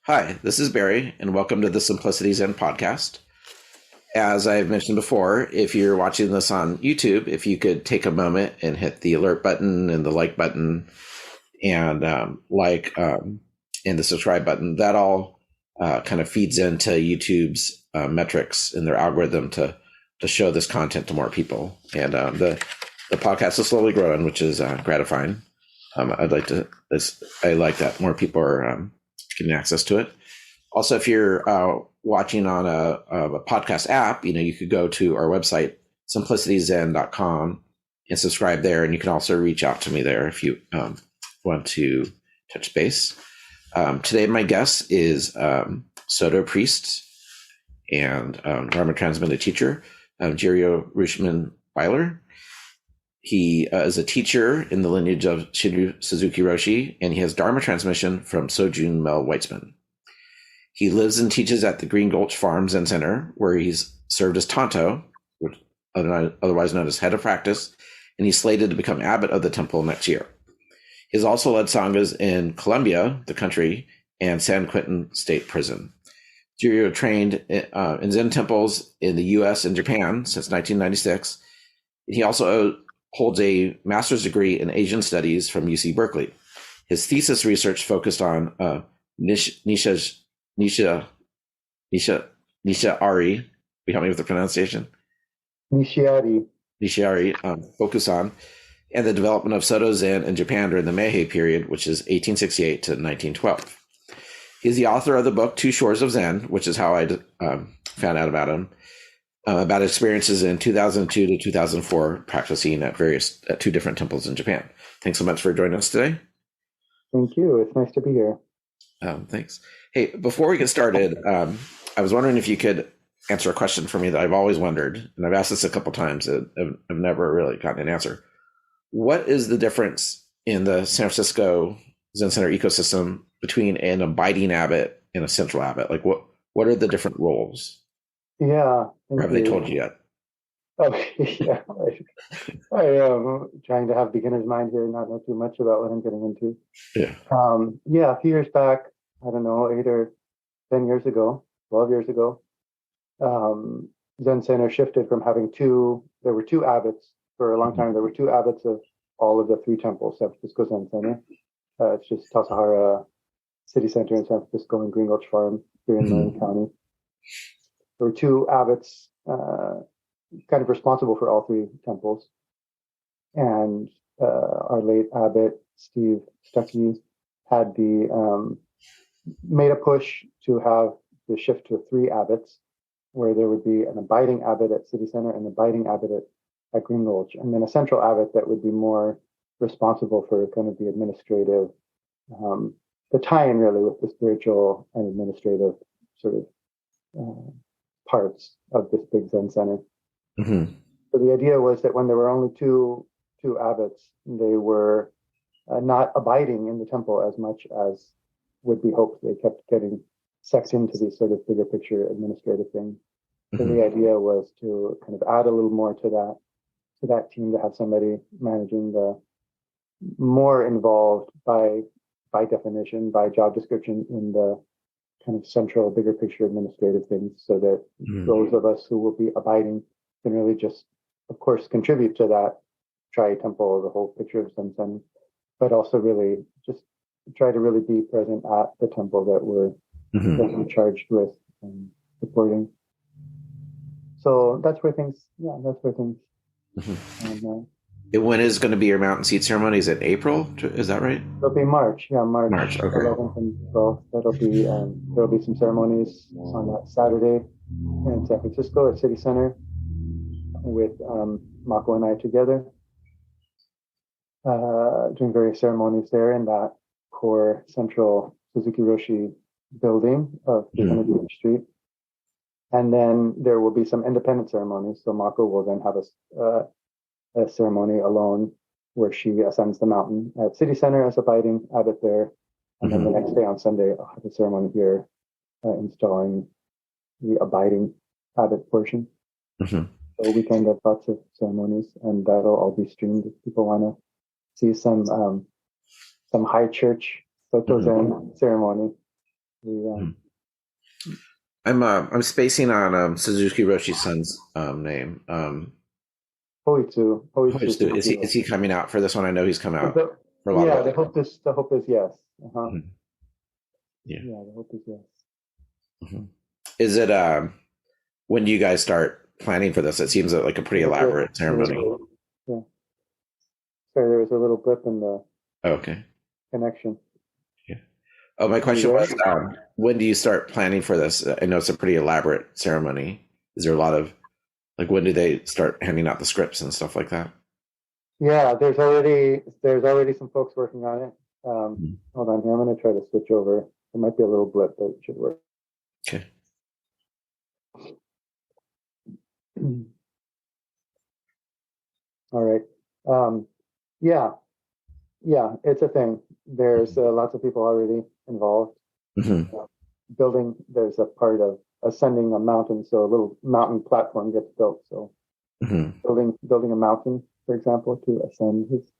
Hi, this is Barry, and welcome to the Simplicity Zen podcast. As I've mentioned before, if you're watching this on YouTube, if you could take a moment and hit the alert button and the like button and and the subscribe button, that all kind of feeds into YouTube's metrics and their algorithm to show this content to more people. And the podcast is slowly growing, which is gratifying. I like that more people are getting access to it. Also, if you're watching on a podcast app, you could go to our website, simplicityzen.com, and subscribe there. And you can also reach out to me there if you want to touch base. Today, my guest is Soto priest and Dharma transmitted teacher, Jiryu Rutschman-Byler. He is a teacher in the lineage of Shunryu Suzuki Roshi, and he has Dharma transmission from Sojun Mel Weitsman. He lives and teaches at the Green Gulch Farm Zen Center, where he's served as Tanto, otherwise known as head of practice, and he's slated to become abbot of the temple next year. He has also led sanghas in Colombia, the country, and San Quinton State Prison. Jiryu trained in Zen temples in the U.S. and Japan since 1996. He also holds a master's degree in Asian studies from UC Berkeley. His thesis research focused on Nishiari, you help me with the pronunciation? Nishiari Bokusan, and the development of Soto Zen in Japan during the Meiji Period, which is 1868 to 1912. He's the author of the book Two Shores of Zen, which is how I found out about him. About experiences in 2002 to 2004 practicing at two different temples in Japan. Thanks so much for joining us today. Thank you. It's nice to be here. Thanks. Hey, before we get started, I was wondering if you could answer a question for me that I've always wondered, and I've asked this a couple times and I've never really gotten an answer. What is the difference in the San Francisco Zen Center ecosystem between an abiding abbot and a central abbot? Like what are the different roles? Yeah. Or have they told you yet? Oh, yeah. I am trying to have beginner's mind here and not know too much about what I'm getting into. Yeah. A few years back, I don't know, 8 or 10 years ago, 12 years ago, Zen Center shifted from having there were two abbots for a long time. There were two abbots of all of the three temples, San Francisco Zen Center. It's just Tassajara City Center in San Francisco and Green Gulch Farm here in Marin County. There were two abbots kind of responsible for all three temples. And our late abbot, Steve Stuckey, had made a push to have the shift to 3 abbots, where there would be an abiding abbot at City Center and an abiding abbot at Green Gulch, and then a central abbot that would be more responsible for kind of the administrative, the tie-in really with the spiritual and administrative sort of parts of this big Zen Center. Mm-hmm. So the idea was that when there were only two abbots, they were not abiding in the temple as much as would be hoped. They kept getting sucked into these sort of bigger picture administrative things. So the idea was to kind of add a little more to that team, to have somebody managing the more involved by definition, by job description in the kind of central, bigger picture administrative things, so that those of us who will be abiding can really just, of course, contribute to that tri-temple, the whole picture of Zen Center, but also really just try to really be present at the temple that we're charged with supporting. So that's where things. And when is going to be your mountain seat ceremony? Is it April? Is that right? It'll be March. Yeah, March. Okay. 11th and 12th. There'll be some ceremonies on that Saturday in San Francisco at City Center with Mako and I together, doing various ceremonies there in that core central Suzuki Roshi building of 300 Beach Street. And then there will be some independent ceremonies. So Mako will then have a ceremony alone where she ascends the mountain at City Center as abiding abbot there. And then the next day on Sunday, I'll have a ceremony here installing the abiding abbot portion. So a weekend of lots of ceremonies, and that'll all be streamed if people want to see some high church Soto Zen ceremony. I'm spacing on Suzuki Roshi's son's name. Hoitsu. Is he coming out for this one? I know he's come out for a lot yeah, of it. the hope is yes. Yeah. The hope is yes. Is it when do you guys start planning for this? It seems like a pretty elaborate ceremony. Yeah. Sorry, there was a little blip in the connection. Yeah. Oh, my question was, when do you start planning for this? I know it's a pretty elaborate ceremony. Is there a lot of, when do they start handing out the scripts and stuff like that? Yeah, there's already some folks working on it. Hold on here. I'm going to try to switch over. There might be a little blip, but it should work. Okay. All right. Yeah, it's a thing. There's lots of people already involved. Building, there's a part of ascending a mountain, so a little mountain platform gets built. So building a mountain, for example, to ascend is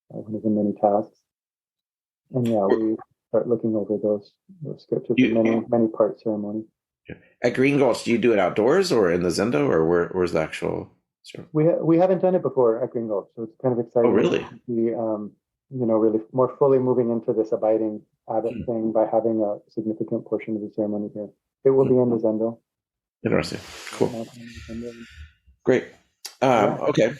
one of the many tasks. And yeah, we start looking over those scripts. It's a many part ceremony. At Green Gulch, do you do it outdoors or in the Zendo, or where's the actual? We haven't done it before at Green Gulch, so it's kind of exciting. Oh, really? We really more fully moving into this abiding abbot thing by having a significant portion of the ceremony here. It will be in the Zendo. Interesting. Cool. Great. Okay.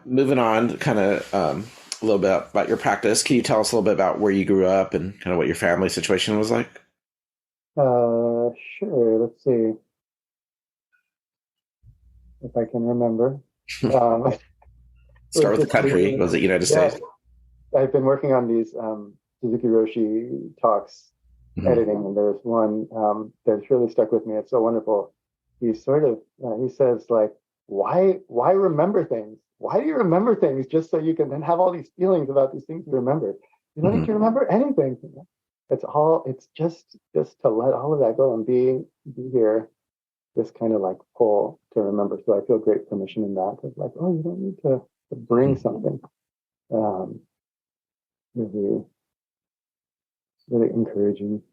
Moving on, kind of a little bit about your practice. Can you tell us a little bit about where you grew up and kind of what your family situation was like? Sure. Let's see if I can remember. Start with the country. Was it United States? I've been working on these Suzuki Roshi talks, editing, and there's one that's really stuck with me. It's so wonderful. He says why remember things? Why do you remember things just so you can then have all these feelings about these things you remember? You don't need to remember anything. It's just to let all of that go and be here. This kind of pull to remember. So I feel great permission in that. It's you don't need to bring something. Really, really encouraging.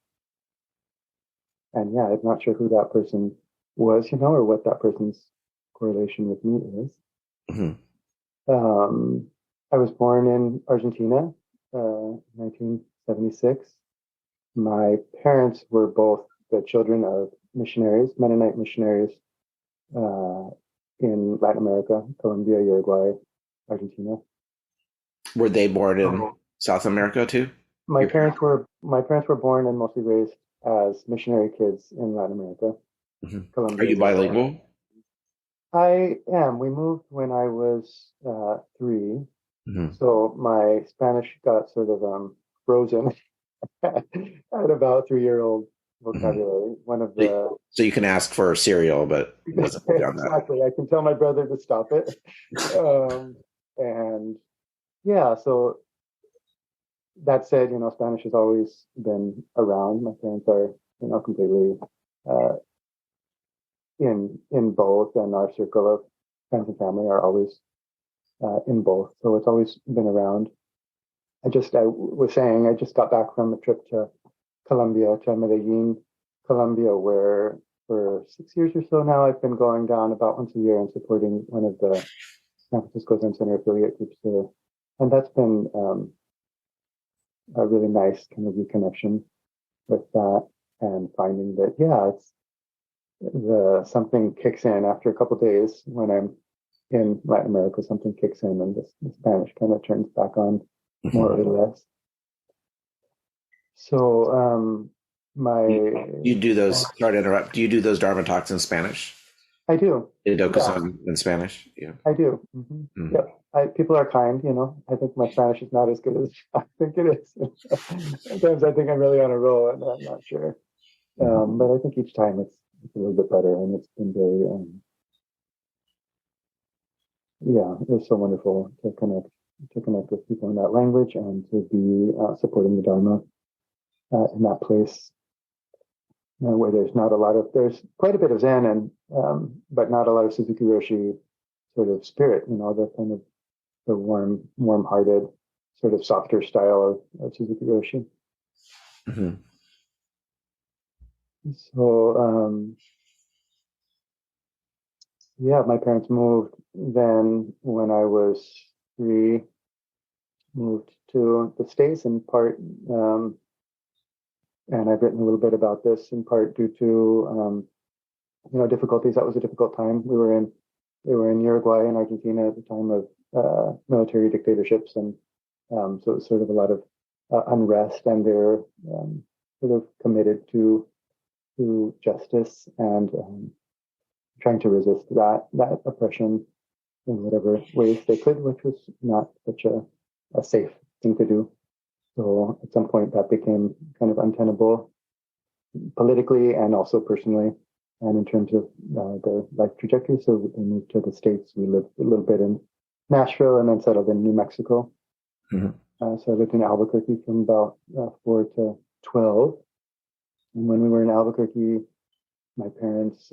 And yeah, I'm not sure who that person was, or what that person's correlation with me is. I was born in Argentina, 1976. My parents were both the children of missionaries, Mennonite missionaries, in Latin America, Colombia, Uruguay, Argentina. Were they born in South America too? My parents were born and mostly raised as missionary kids in Latin America. Colombia, Are you bilingual? I am. We moved when I was 3, so my Spanish got sort of frozen at about 3-year-old vocabulary. One of the so you can ask for cereal, but exactly. I can tell my brother to stop it, and yeah. So that said, Spanish has always been around. My parents are, completely in both, and our circle of friends and family are always in both. So it's always been around. I was saying, I just got back from a trip to Colombia, to Medellin, Colombia, where for 6 years or so now I've been going down about once a year and supporting one of the San Francisco Zen Center affiliate groups there. And that's been a really nice kind of reconnection with that, and finding that, something kicks in after a couple of days when I'm in Latin America, something kicks in and the Spanish kind of turns back on more or less. So, you do those, sorry to interrupt, do you do those Dharma talks in Spanish? I do. Dokusan in Spanish? Yeah. I do. Yep. People are kind, I think my Spanish is not as good as I think it is. Sometimes I think I'm really on a roll and I'm not sure. But I think each time it's a little bit better, and it's been very, it's so wonderful to connect with people in that language and to be supporting the Dharma in that place where there's quite a bit of Zen, and but not a lot of Suzuki Roshi sort of spirit, the kind of the warm-hearted, sort of softer style of Suzuki Roshi. So, yeah, my parents moved then when I was 3, moved to the States in part, and I've written a little bit about this in part due to, difficulties. That was a difficult time. They were in Uruguay and Argentina at the time of military dictatorships, and so it was sort of a lot of unrest, and they were sort of committed to justice and trying to resist that oppression in whatever ways they could, which was not such a safe thing to do. So at some point that became kind of untenable politically and also personally, and in terms of their life trajectory. So they moved to the States. We lived a little bit in Nashville and then settled in New Mexico. Mm-hmm. So I lived in Albuquerque from about 4 to 12. And when we were in Albuquerque, my parents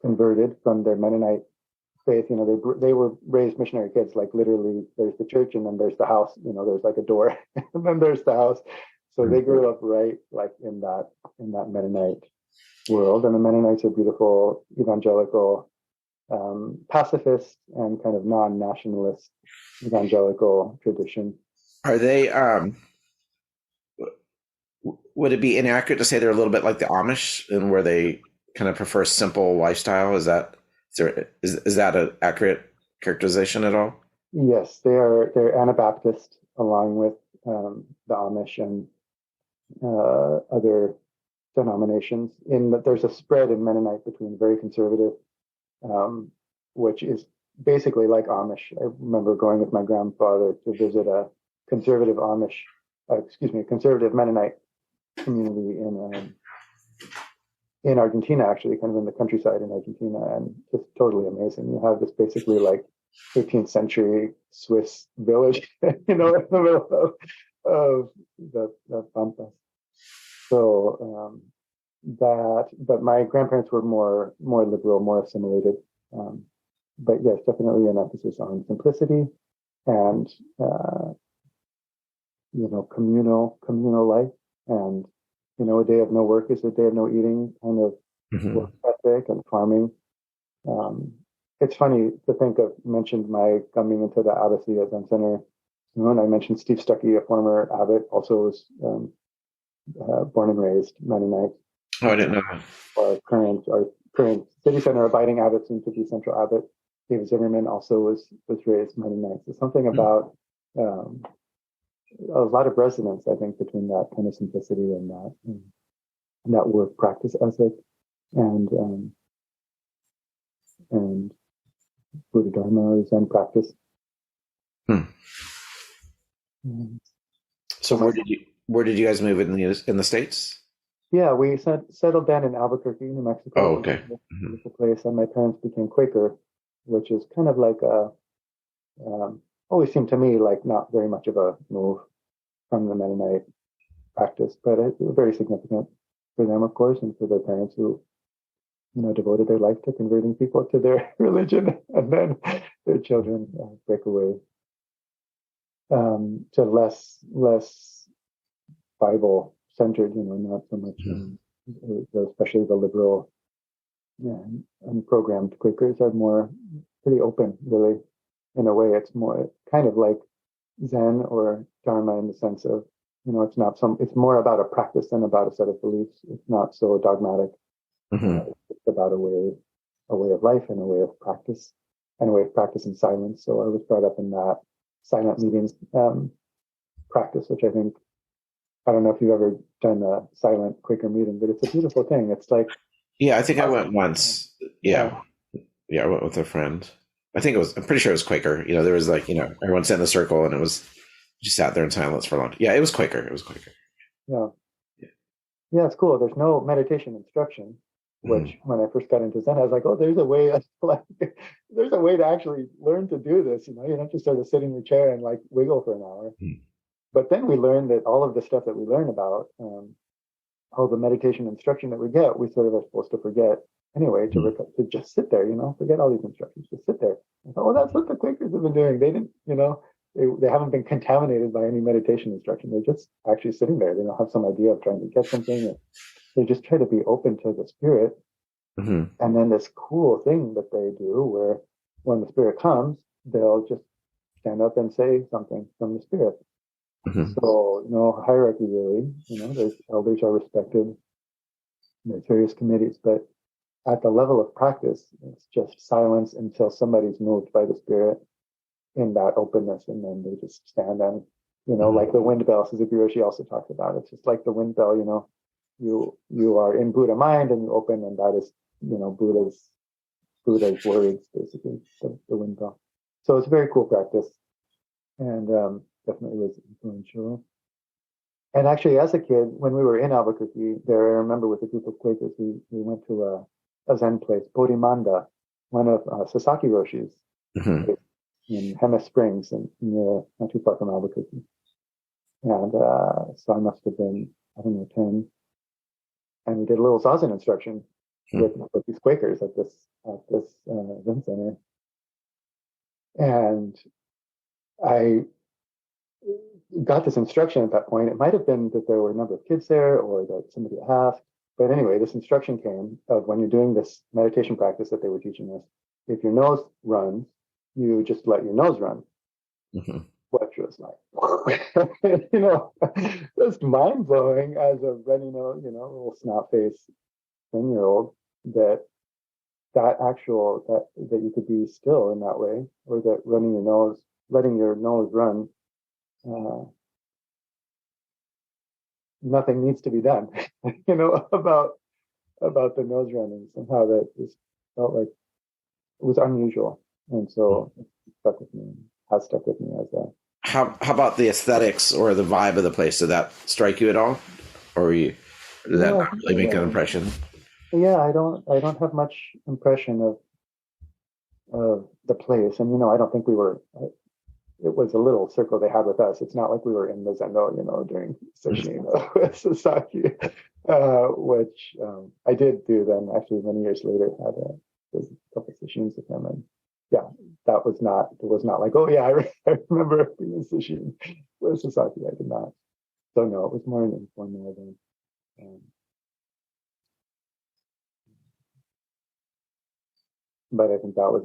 converted from their Mennonite faith. They were raised missionary kids. Like literally, there's the church, and then there's the house. There's like a door, and then there's the house. So they grew up right like in that Mennonite world. And the Mennonites are beautiful, evangelical, pacifist, and kind of non-nationalist evangelical tradition. Are they? Would it be inaccurate to say they're a little bit like the Amish, and where they kind of prefer simple lifestyle? Is that an accurate characterization at all? Yes, they're Anabaptist along with the Amish and other denominations. In that there's a spread in Mennonite between very conservative, which is basically like Amish. I remember going with my grandfather to visit a conservative conservative Mennonite community in Argentina, actually, kind of in the countryside in Argentina, and just totally amazing. You have this basically like 18th century Swiss village, in the middle of the Pampas. So but my grandparents were more liberal, more assimilated. But yes, definitely an emphasis on simplicity and communal life, and a day of no work is a day of no eating, kind of work ethic and farming. It's funny to think of, mentioned my coming into the abbacy at Zen Center, and I mentioned Steve Stuckey, a former abbot, also was born and raised Mennonite. Oh, I didn't know that. Our current city center abiding abbot, soon to be central abbot, David Zimmerman, also was raised Mennonite. So something about a lot of resonance, I think, between that kind of simplicity and that work practice ethic and Buddha Dharma or Zen practice. So where did you guys move in the States? Yeah, we settled down in Albuquerque, New Mexico. Oh, okay. The place, and my parents became Quaker, which is kind of like always seemed to me like not very much of a move from the Mennonite practice, but it was very significant for them, of course, and for their parents who, devoted their life to converting people to their religion, and then their children break away to less Bible centered, not so much, especially the liberal and programmed Quakers are pretty open, really. In a way, it's more kind of like Zen or Dharma in the sense of, it's more about a practice than about a set of beliefs. It's not so dogmatic. It's about a way of life and a way of practice and a way of practice in silence. So I was brought up in that silent meetings practice, which I think, I don't know if you've ever done a silent Quaker meeting, but it's a beautiful thing. It's like, yeah, I think I went once. Yeah, I went with a friend. I'm pretty sure it was Quaker. There was like, everyone sat in a circle and it was just sat there in silence for a long time. Yeah, it was Quaker. Yeah, it's cool. There's no meditation instruction, which when I first got into Zen, I was like, oh, there's a way to actually learn to do this. You don't have to sort of sit in your chair and like wiggle for an hour. But then we learned that all of the stuff that we learn about, all the meditation instruction that we get, we sort of are supposed to forget anyway, to just sit there, forget all these instructions, just sit there. I thought, that's what the Quakers have been doing. They didn't, they haven't been contaminated by any meditation instruction. They're just actually sitting there. They don't have some idea of trying to get something. they just try to be open to the spirit. Mm-hmm. And then this cool thing that they do where when the spirit comes, they'll just stand up and say something from the spirit. Mm-hmm. So no hierarchy really, the elders are respected. There's various committees, but at the level of practice, it's just silence until somebody's moved by the spirit in that openness, and then they just stand and, like the wind bell, Suzuki Roshi also talked about. It's just like the wind bell, you are in Buddha mind and you open, and that is, Buddha's words, basically, the wind bell. So it's a very cool practice, and definitely was influential. And actually, as a kid, when we were in Albuquerque, I remember with a group of Quakers, we went to a Zen place, Bodhimanda, one of Sasaki Roshi's Mm-hmm. in Hemis Springs, and not too far from Albuquerque. And so I must have been, I don't know, 10. And we did a little zazen instruction with these Quakers at this Zen center. And I got this instruction at that point. It might have been that there were a number of kids there or that somebody asked. But anyway, this instruction came of when you're doing this meditation practice that they were teaching us, if your nose runs, you just let your nose run. Mm-hmm. Which was like, just mind blowing as a running nose, little snot face 10-year-old that you could be still in that way, or that letting your nose run, nothing needs to be done, about the nose running. Somehow that just felt like it was unusual, and so it stuck with me. Has stuck with me as a. How about the aesthetics or the vibe of the place? Did that strike you at all, or did that not really make an impression? Yeah, I don't have much impression of the place, and I don't think we were. It was a little circle they had with us. It's not like we were in the Zendo, during session with Sasaki, which I did do then. Actually, many years later, had a couple sessions with him, and yeah, it was not like, oh yeah, I remember being in session with Sasaki. I did not. So no, it was more an informal than. But I think that was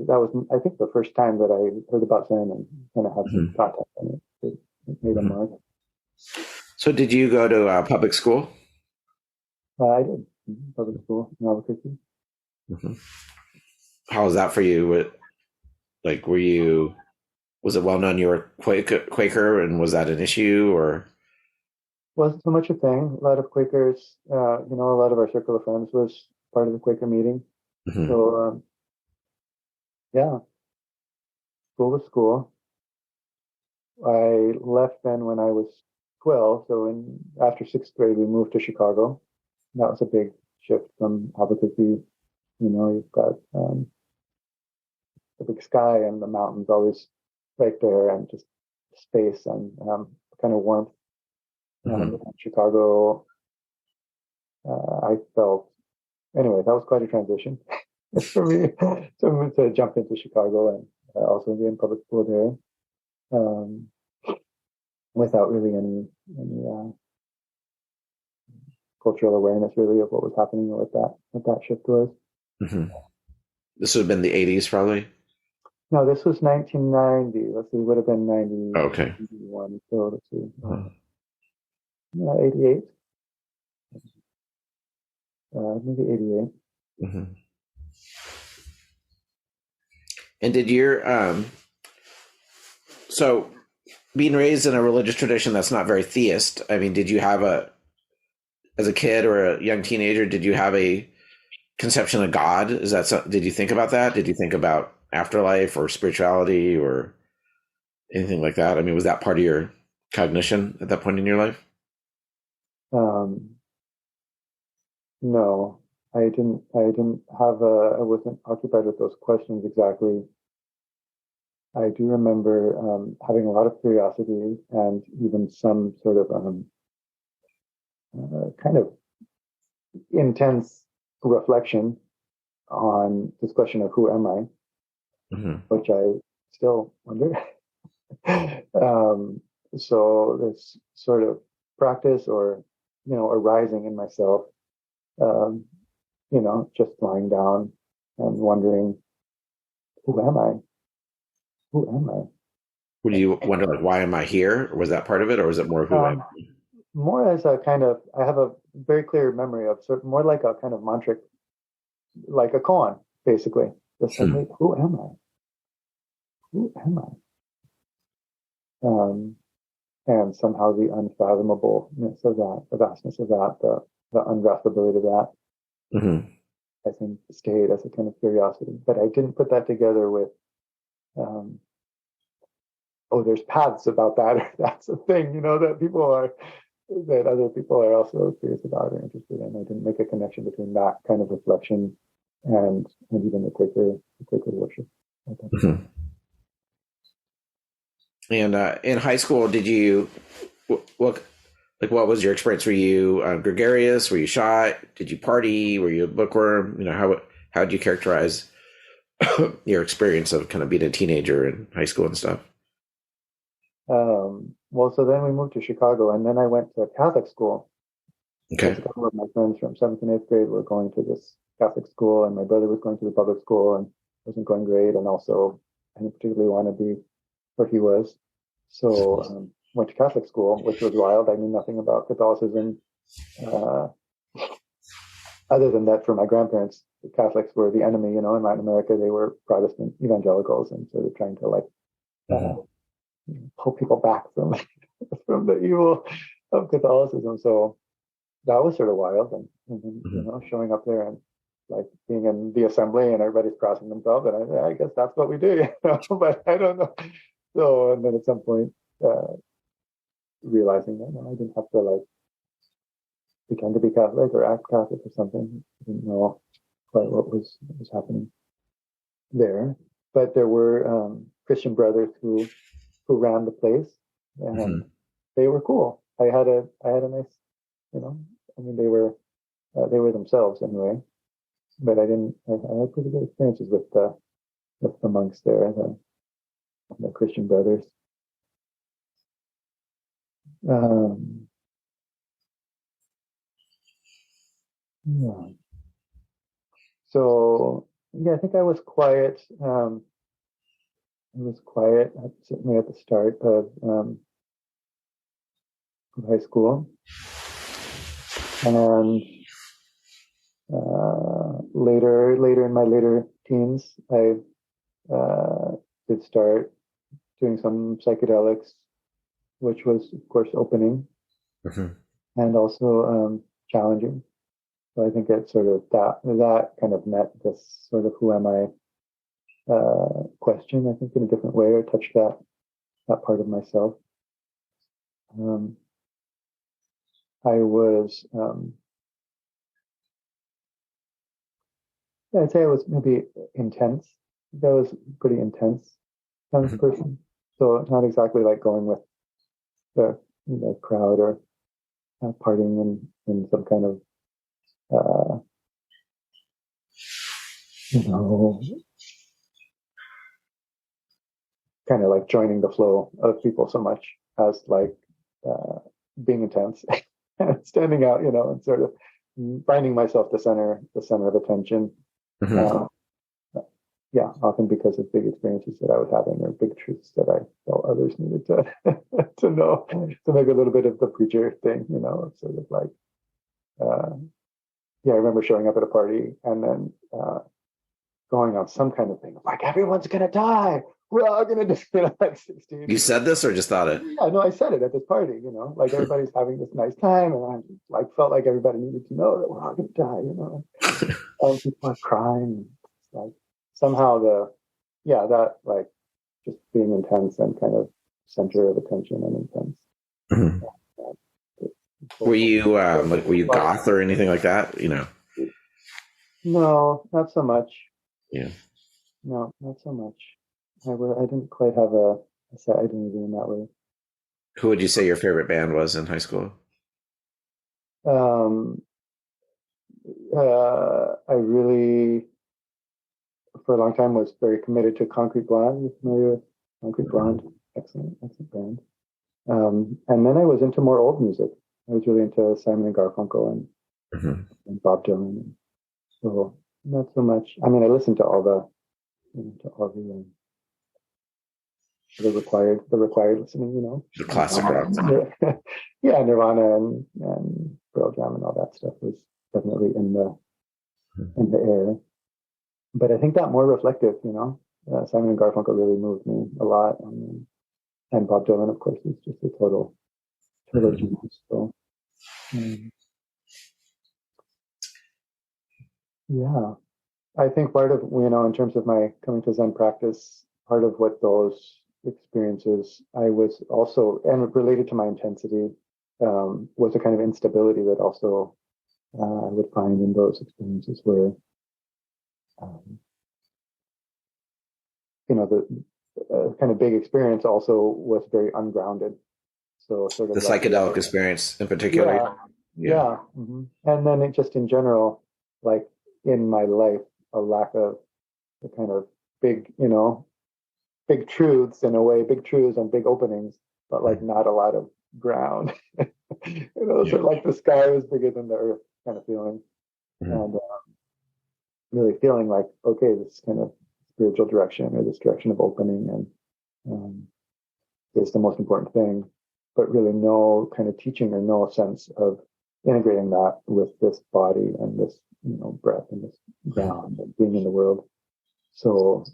I think the first time that I heard about Zen and kind of had some contact on it. It made a mark. So did you go to public school? I did. Public school in Albuquerque. Mm-hmm. How was that for you? Was it well known you were Quaker, and was that an issue, or? Wasn't so much a thing. A lot of Quakers, a lot of our circle of friends was part of the Quaker meeting. Mm-hmm. So, yeah, school was school. I left then when I was 12. So after 6th grade, we moved to Chicago. That was a big shift from Albuquerque. You've got the big sky and the mountains always right there, and just space and kind of warmth. In Chicago, I felt, anyway, that was quite a transition for me to jump into Chicago and also be in public school there, without really any cultural awareness really of what was happening or what that shift was. Mm-hmm. This would have been the 80s, probably. No, this was 1990. Let's see, it would have been 90. Oh, okay. 91. So let's see. 88. Maybe 88. Mm-hmm. And did your so being raised in a religious tradition that's not very theist, I mean, did you have as a kid or a young teenager, did you have a conception of God? Did you think about that? Did you think about afterlife or spirituality or anything like that? I mean, was that part of your cognition at that point in your life? No, I didn't have I wasn't occupied with those questions exactly. I do remember having a lot of curiosity and even some sort of kind of intense reflection on this question of who am I, which I still wonder. So this sort of practice or arising in myself just lying down and wondering, who am I? Who am I? Would you wonder, like, why am I here? Was that part of it, or was it more who am I? More as a kind of, I have a very clear memory of sort of more like a kind of mantra, like a koan, basically. Just like, who am I? Who am I? And somehow the unfathomableness of that, the vastness of that, the ungraspability of that, I think stayed as a kind of curiosity. But I didn't put that together with, there's paths about that, or that's a thing, that other people are also curious about or interested in. I didn't make a connection between that kind of reflection and even the Quaker worship. And in high school, did you what was your experience? Were you gregarious? Were you shy? Did you party? Were you a bookworm? How did you characterize your experience of kind of being a teenager in high school and stuff? Well, so then we moved to Chicago, and then I went to Catholic school. Okay. A couple of my friends from 7th and 8th grade were going to this Catholic school, and my brother was going to the public school and wasn't going great. And also, I didn't particularly want to be where he was. So, went to Catholic school, which was wild. I knew nothing about Catholicism. Other than that, for my grandparents, the Catholics were the enemy, in Latin America, they were Protestant evangelicals and sort of trying to pull people back from the evil of Catholicism. So that was sort of wild. And showing up there and like being in the assembly and everybody's crossing themselves. And I guess that's what we do, but I don't know. So, and then at some point, realizing that I didn't have to pretend to be Catholic or act Catholic or something. I didn't know quite what was happening there. But there were Christian brothers who ran the place, and they were cool. I had a nice, they were themselves anyway. But I had pretty good experiences with the monks there, the Christian brothers. Yeah. So I think I was quiet. Certainly at the start of high school, and later in my later teens, I did start doing some psychedelics, which was, of course, opening and also challenging. So I think it sort of that kind of met this sort of who am I question, I think, in a different way, or touched that part of myself. I was, I'd say I was maybe intense. I was a pretty intense kind of person. So not exactly like going with the crowd or partying in some kind of kind of like joining the flow of people so much as being intense and standing out, and sort of finding myself the center of attention. Often because of big experiences that I was having or big truths that I felt others needed to to know, to make a little bit of the preacher thing, sort of like, I remember showing up at a party and then going on some kind of thing like, everyone's gonna die. We're all gonna die, like 16. You said this or just thought it? Yeah, no, I said it at this party, like everybody's having this nice time, and I felt like everybody needed to know that we're all gonna die, and people are crying. Like somehow that like just being intense and kind of center of attention and intense. Were you goth or anything like that? No, not so much. Yeah. No, not so much. I didn't quite have a set identity in that way. Who would you say your favorite band was in high school? I really, for a long time, was very committed to Concrete Blonde. You're familiar with Concrete Blonde? Excellent band. And then I was into more old music. I was really into Simon and Garfunkel and and Bob Dylan. So not so much. I mean, I listened to all the required listening, The classic rock. Yeah, Nirvana and Pearl Jam and all that stuff was definitely in the air. But I think that more reflective, Simon and Garfunkel really moved me a lot, and Bob Dylan, of course, is just a total genius. So, yeah, I think part of in terms of my coming to Zen practice, part of what those experiences I was also, and related to my intensity, was a kind of instability that also I would find in those experiences where, the kind of big experience also was very ungrounded. So sort of the psychedelic experience in particular. Yeah. Mm-hmm. And then it just in general, like in my life, a lack of the kind of big, big truths in a way, big truths and big openings, but like not a lot of ground. So like the sky was bigger than the earth kind of feeling. And really feeling like, okay, this kind of spiritual direction or this direction of opening and is the most important thing, but really no kind of teaching or no sense of integrating that with this body and this, breath and this ground and being in the world. So,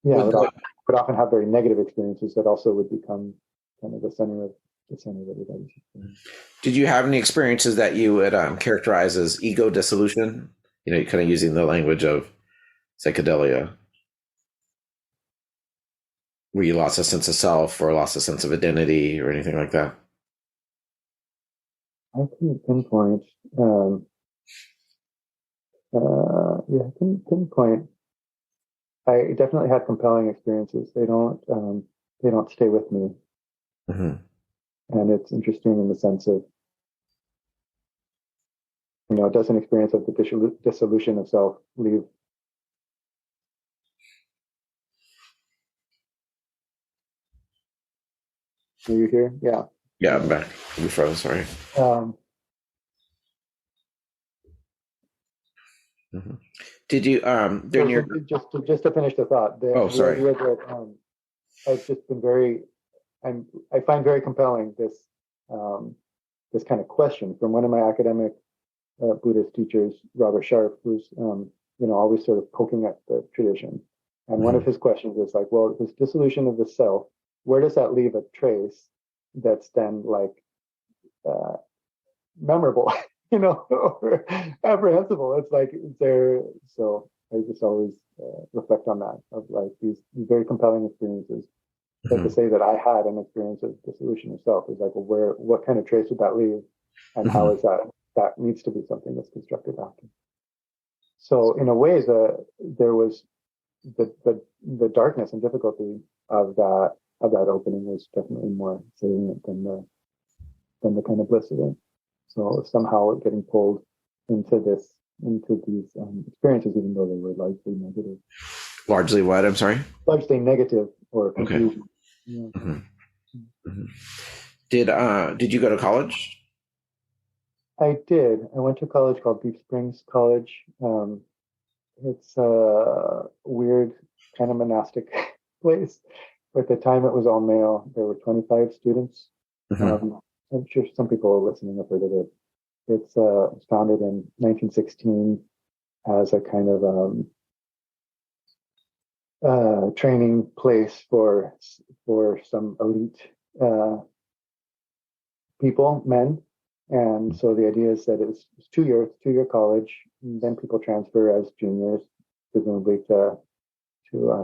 I would often have very negative experiences that also would become kind of the center of everybody's experience. Did you have any experiences that you would characterize as ego dissolution? Kind of using the language of psychedelia, where you lost a sense of self or lost a sense of identity or anything like that? I couldn't pinpoint. I couldn't pinpoint. I definitely had compelling experiences. They don't stay with me. Mm-hmm. And it's interesting in the sense of, does an experience of the dissolution of self leave? Are you here? Yeah. Yeah, I'm back. We froze, sorry. Did you during your just to finish the thought? Sorry. The idea that I've just been I find very compelling this kind of question from one of my academic Buddhist teachers, Robert Sharp, who's always sort of poking at the tradition. And one of his questions is like, well, this dissolution of the self, where does that leave a trace that's then like memorable, or apprehensible? It's like there. So I just always reflect on that, of like these very compelling experiences. But to say that I had an experience of dissolution of self is like, well, what kind of trace would that leave, and how is that needs to be something that's constructed after. So in a way, there was the darkness and difficulty of that opening was definitely more salient than the kind of bliss of it. So somehow getting pulled into these experiences, even though they were largely negative. Largely what? I'm sorry? Largely negative or confusion. Okay. Yeah. Did you go to college? I did. I went to a college called Deep Springs College. It's a weird kind of monastic place. At the time, it was all male. There were 25 students. I'm sure some people listening have heard of it. It's founded in 1916 as a kind of training place for some elite people, men. And so the idea is that it's 2 year college. And then people transfer as juniors, presumably to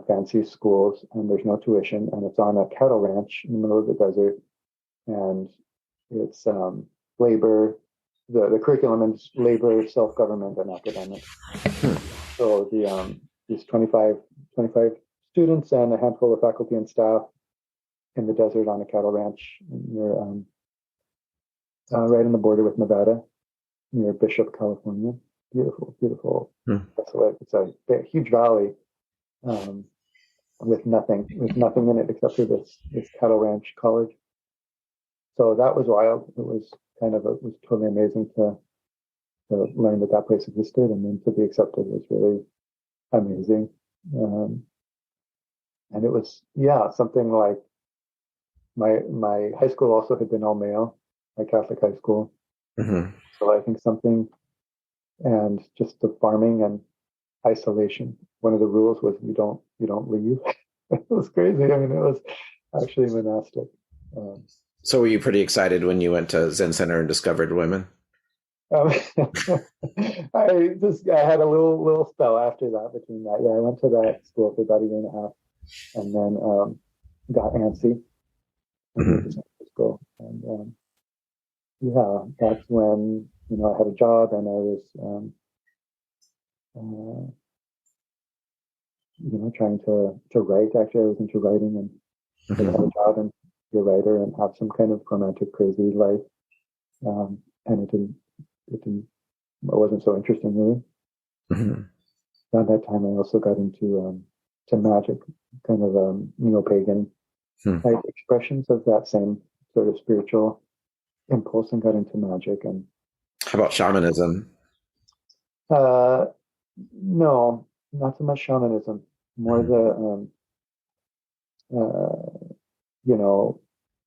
fancy schools, and there's no tuition, and it's on a cattle ranch in the middle of the desert, and it's labor. The curriculum is labor, self-government, and academic. So these 25 students and a handful of faculty and staff in the desert on a cattle ranch near right on the border with Nevada, near Bishop, California. Beautiful, beautiful. Desolate. It's a huge valley with nothing in it except for this cattle ranch college. So that was wild. It was it was totally amazing to learn that place existed, and then to be accepted was really amazing. And it was, something like my high school also had been all male, my Catholic high school. Mm-hmm. So I think and just the farming and isolation. One of the rules was you don't leave. It was crazy. I mean, it was actually monastic. So were you pretty excited when you went to Zen Center and discovered women? I had a little spell after that between that. Yeah, I went to that school for about a year and a half, and then got antsy and moved to San Francisco. And that's when I had a job, and I was trying to write. Actually, I was into writing, and I had a job and be a writer and have some kind of romantic, crazy life. And it wasn't so interesting really. Mm-hmm. Around that time, I also got into magic, kind of neo-pagan type expressions of that same sort of spiritual impulse, and got into magic. And how about shamanism? No, not so much shamanism. More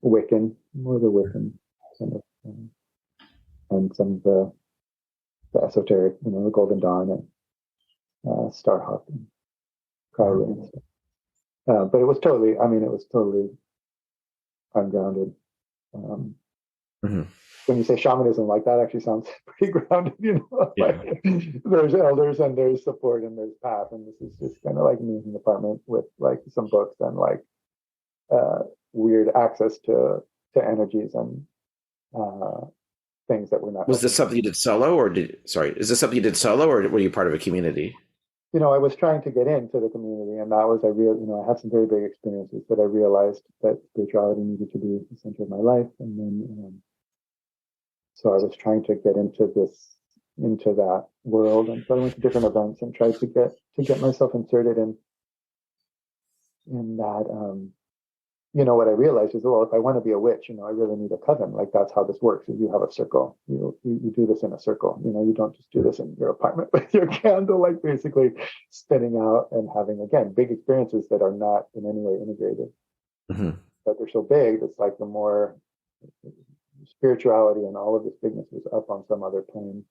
Wiccan, more the Wiccan kind of, and some of the esoteric, the Golden Dawn and Starhawk and Crowley and stuff. But it was totally ungrounded. When you say shamanism, like that actually sounds pretty grounded, like there's elders and there's support and there's path, and this is just kind of like me in an apartment with like some books and like weird access to energies and things that were not. Was this something you did solo, or is this something you did solo, or were you part of a community? I was trying to get into the community, and that was, I had some very big experiences that I realized that spirituality needed to be the center of my life. And then, so I was trying to get into that world. And so I went to different events and tried to get myself inserted in that, what I realized is, well, if I want to be a witch, I really need a coven. Like, that's how this works. Is you have a circle. You do this in a circle. You don't just do this in your apartment with your candle, like basically spinning out and having, again, big experiences that are not in any way integrated. Mm-hmm. But they're so big, it's like the more spirituality and all of this bigness was up on some other plane.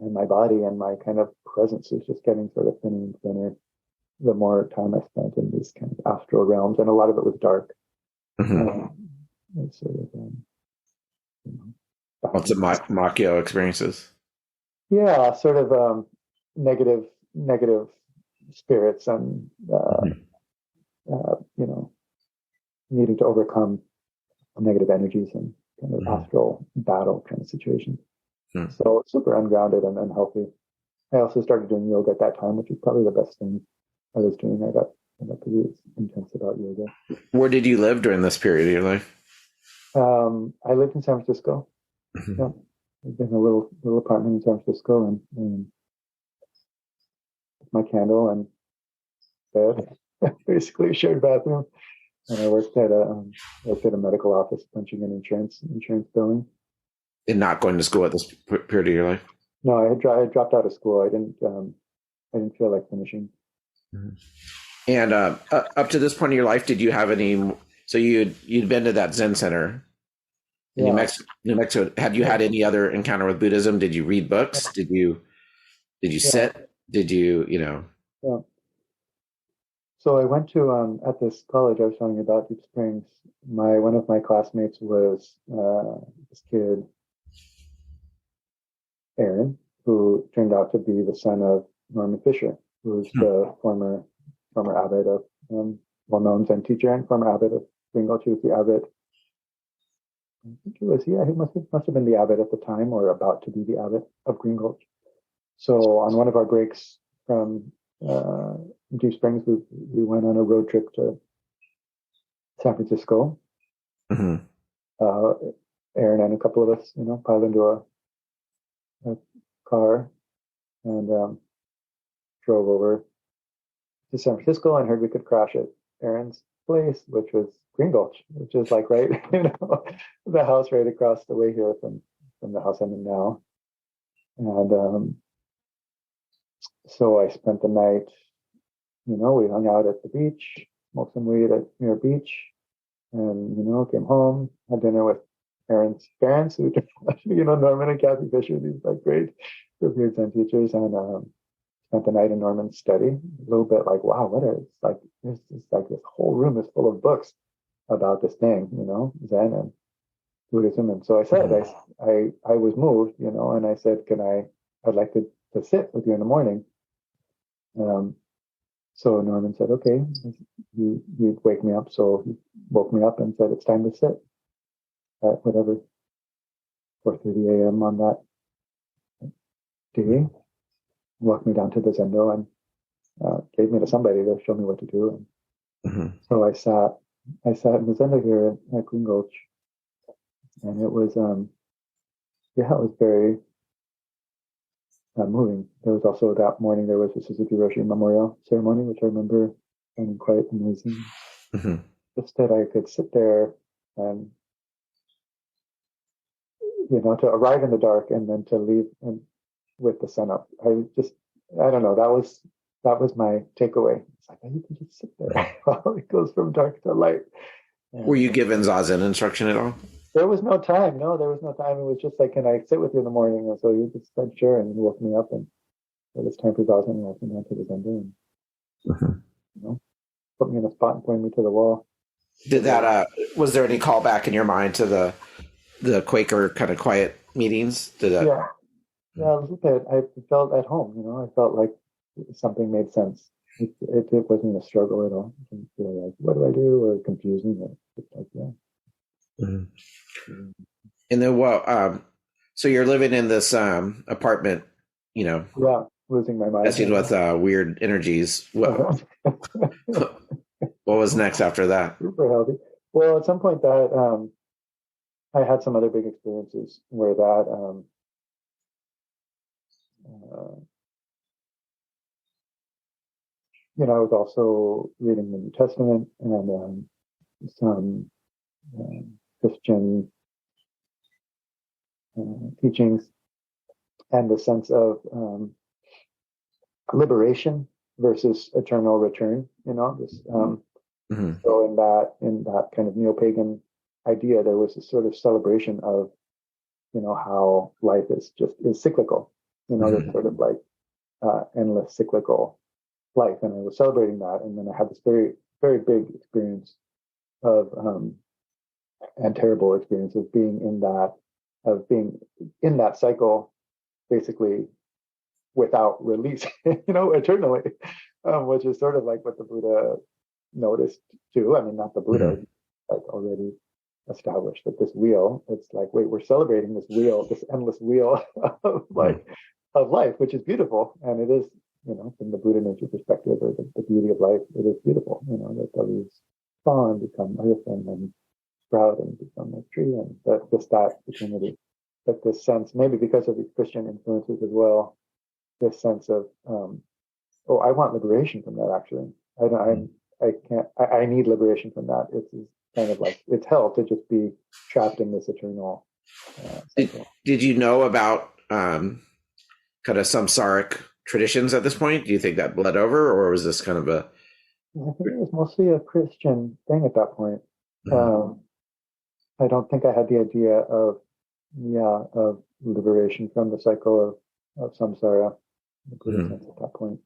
And my body and my kind of presence is just getting sort of thinner and thinner the more time I spent in these kind of astral realms, and a lot of it was dark. Mm-hmm. Sort of, lots of Makyo experiences. Yeah, sort of negative spirits, and needing to overcome negative energies and kind of astral battle kind of situations. So super ungrounded and unhealthy. I also started doing yoga at that time, which is probably the best thing I was doing. I got pretty intense about yoga. Where did you live during this period of your life? I lived in San Francisco. Mm-hmm. Yeah, I lived in a little apartment in San Francisco, and my candle and bed, basically a shared bathroom. And I worked at a medical office, punching in insurance billing. And not going to school at this period of your life? No, I had dropped out of school. I didn't feel like finishing. Mm-hmm. And up to this point in your life, did you have any? So you'd been to that Zen center in New Mexico. Had you had any other encounter with Buddhism? Did you read books? Did you sit? Did you Yeah. So I went to at this college I was telling you about, Deep Springs. One of my classmates was this kid, Aaron, who turned out to be the son of Norman Fisher, who was the former abbot of, well-known Zen teacher and former abbot of Gulch. He was the abbot. I think he was, he must have been the abbot at the time, or about to be the abbot of Green Gulch. So on one of our breaks from Deep Springs, we went on a road trip to San Francisco. Aaron and a couple of us, piled into a car and drove over to San Francisco, and heard we could crash at Aaron's place, which was Green Gulch, which is like right, the house right across the way here from the house I'm in now. And so I spent the night, we hung out at the beach, smoked some weed near beach, and, came home, had dinner with Aaron's parents, who, Norman and Kathy Fisher, these like great revered Zen teachers, and spent the night in Norman's study. A little bit like, wow, it's like this whole room is full of books about this thing, Zen and Buddhism. And so I said, I was moved, and I said, I'd like to sit with you in the morning. So Norman said, okay, you'd wake me up. So he woke me up and said, it's time to sit at whatever, 4:30 a.m. on that day. Walked me down to the Zendo and gave me to somebody to show me what to do. And so I sat in the Zendo here at Green Gulch, and it was, it was very moving. There was also that morning, there was a Suzuki Roshi memorial ceremony, which I remember finding quite amazing. Just that I could sit there and, to arrive in the dark and then to leave and with the sun up. I don't know, that was my takeaway. It's like, you can just sit there while it goes from dark to light. And were you given Zazen instruction at all? There was no time. No, there was no time. It was just like, can I sit with you in the morning? And so you just said, sure. And you woke me up, and it was time for Zazen, and walked me down to the Zendo and, put me in a spot and pointed me to the wall. Did that, was there any callback in your mind to the Quaker kind of quiet meetings? Yeah, a little bit. I felt at home, I felt like something made sense. It wasn't a struggle at all. I didn't feel like, what do I do? Or confusing. Or just like, And then so you're living in this apartment, Yeah, losing my mind. messing with weird energies. What was next after that? Super healthy. Well, at some point that I had some other big experiences where that I was also reading the New Testament and some Christian teachings, and the sense of liberation versus eternal return. This. So in that kind of neo-pagan idea, there was a sort of celebration of, how life is cyclical. There's sort of like endless cyclical life, and I was celebrating that, and then I had this very, very big experience of and terrible experience of being in that cycle, basically without release, eternally, which is sort of like what the Buddha noticed too. I mean, not the Buddha, like already established that this wheel, it's like, wait, we're celebrating this wheel, this endless wheel of life, which is beautiful, and it is, from the Buddha nature perspective, or the beauty of life, it is beautiful, that the leaves fall and become earth and then sprout and become a tree, and that eternity. But this sense, maybe because of these Christian influences as well, this sense of, I want liberation from that. Actually, I need liberation from that. It's kind of like, it's hell to just be trapped in this eternal cycle. Did you know about kind of samsaric traditions at this point? Do you think that bled over, or was this kind of a? I think it was mostly a Christian thing at that point. I don't think I had the idea of liberation from the cycle of samsara, the Buddhist sense at that point.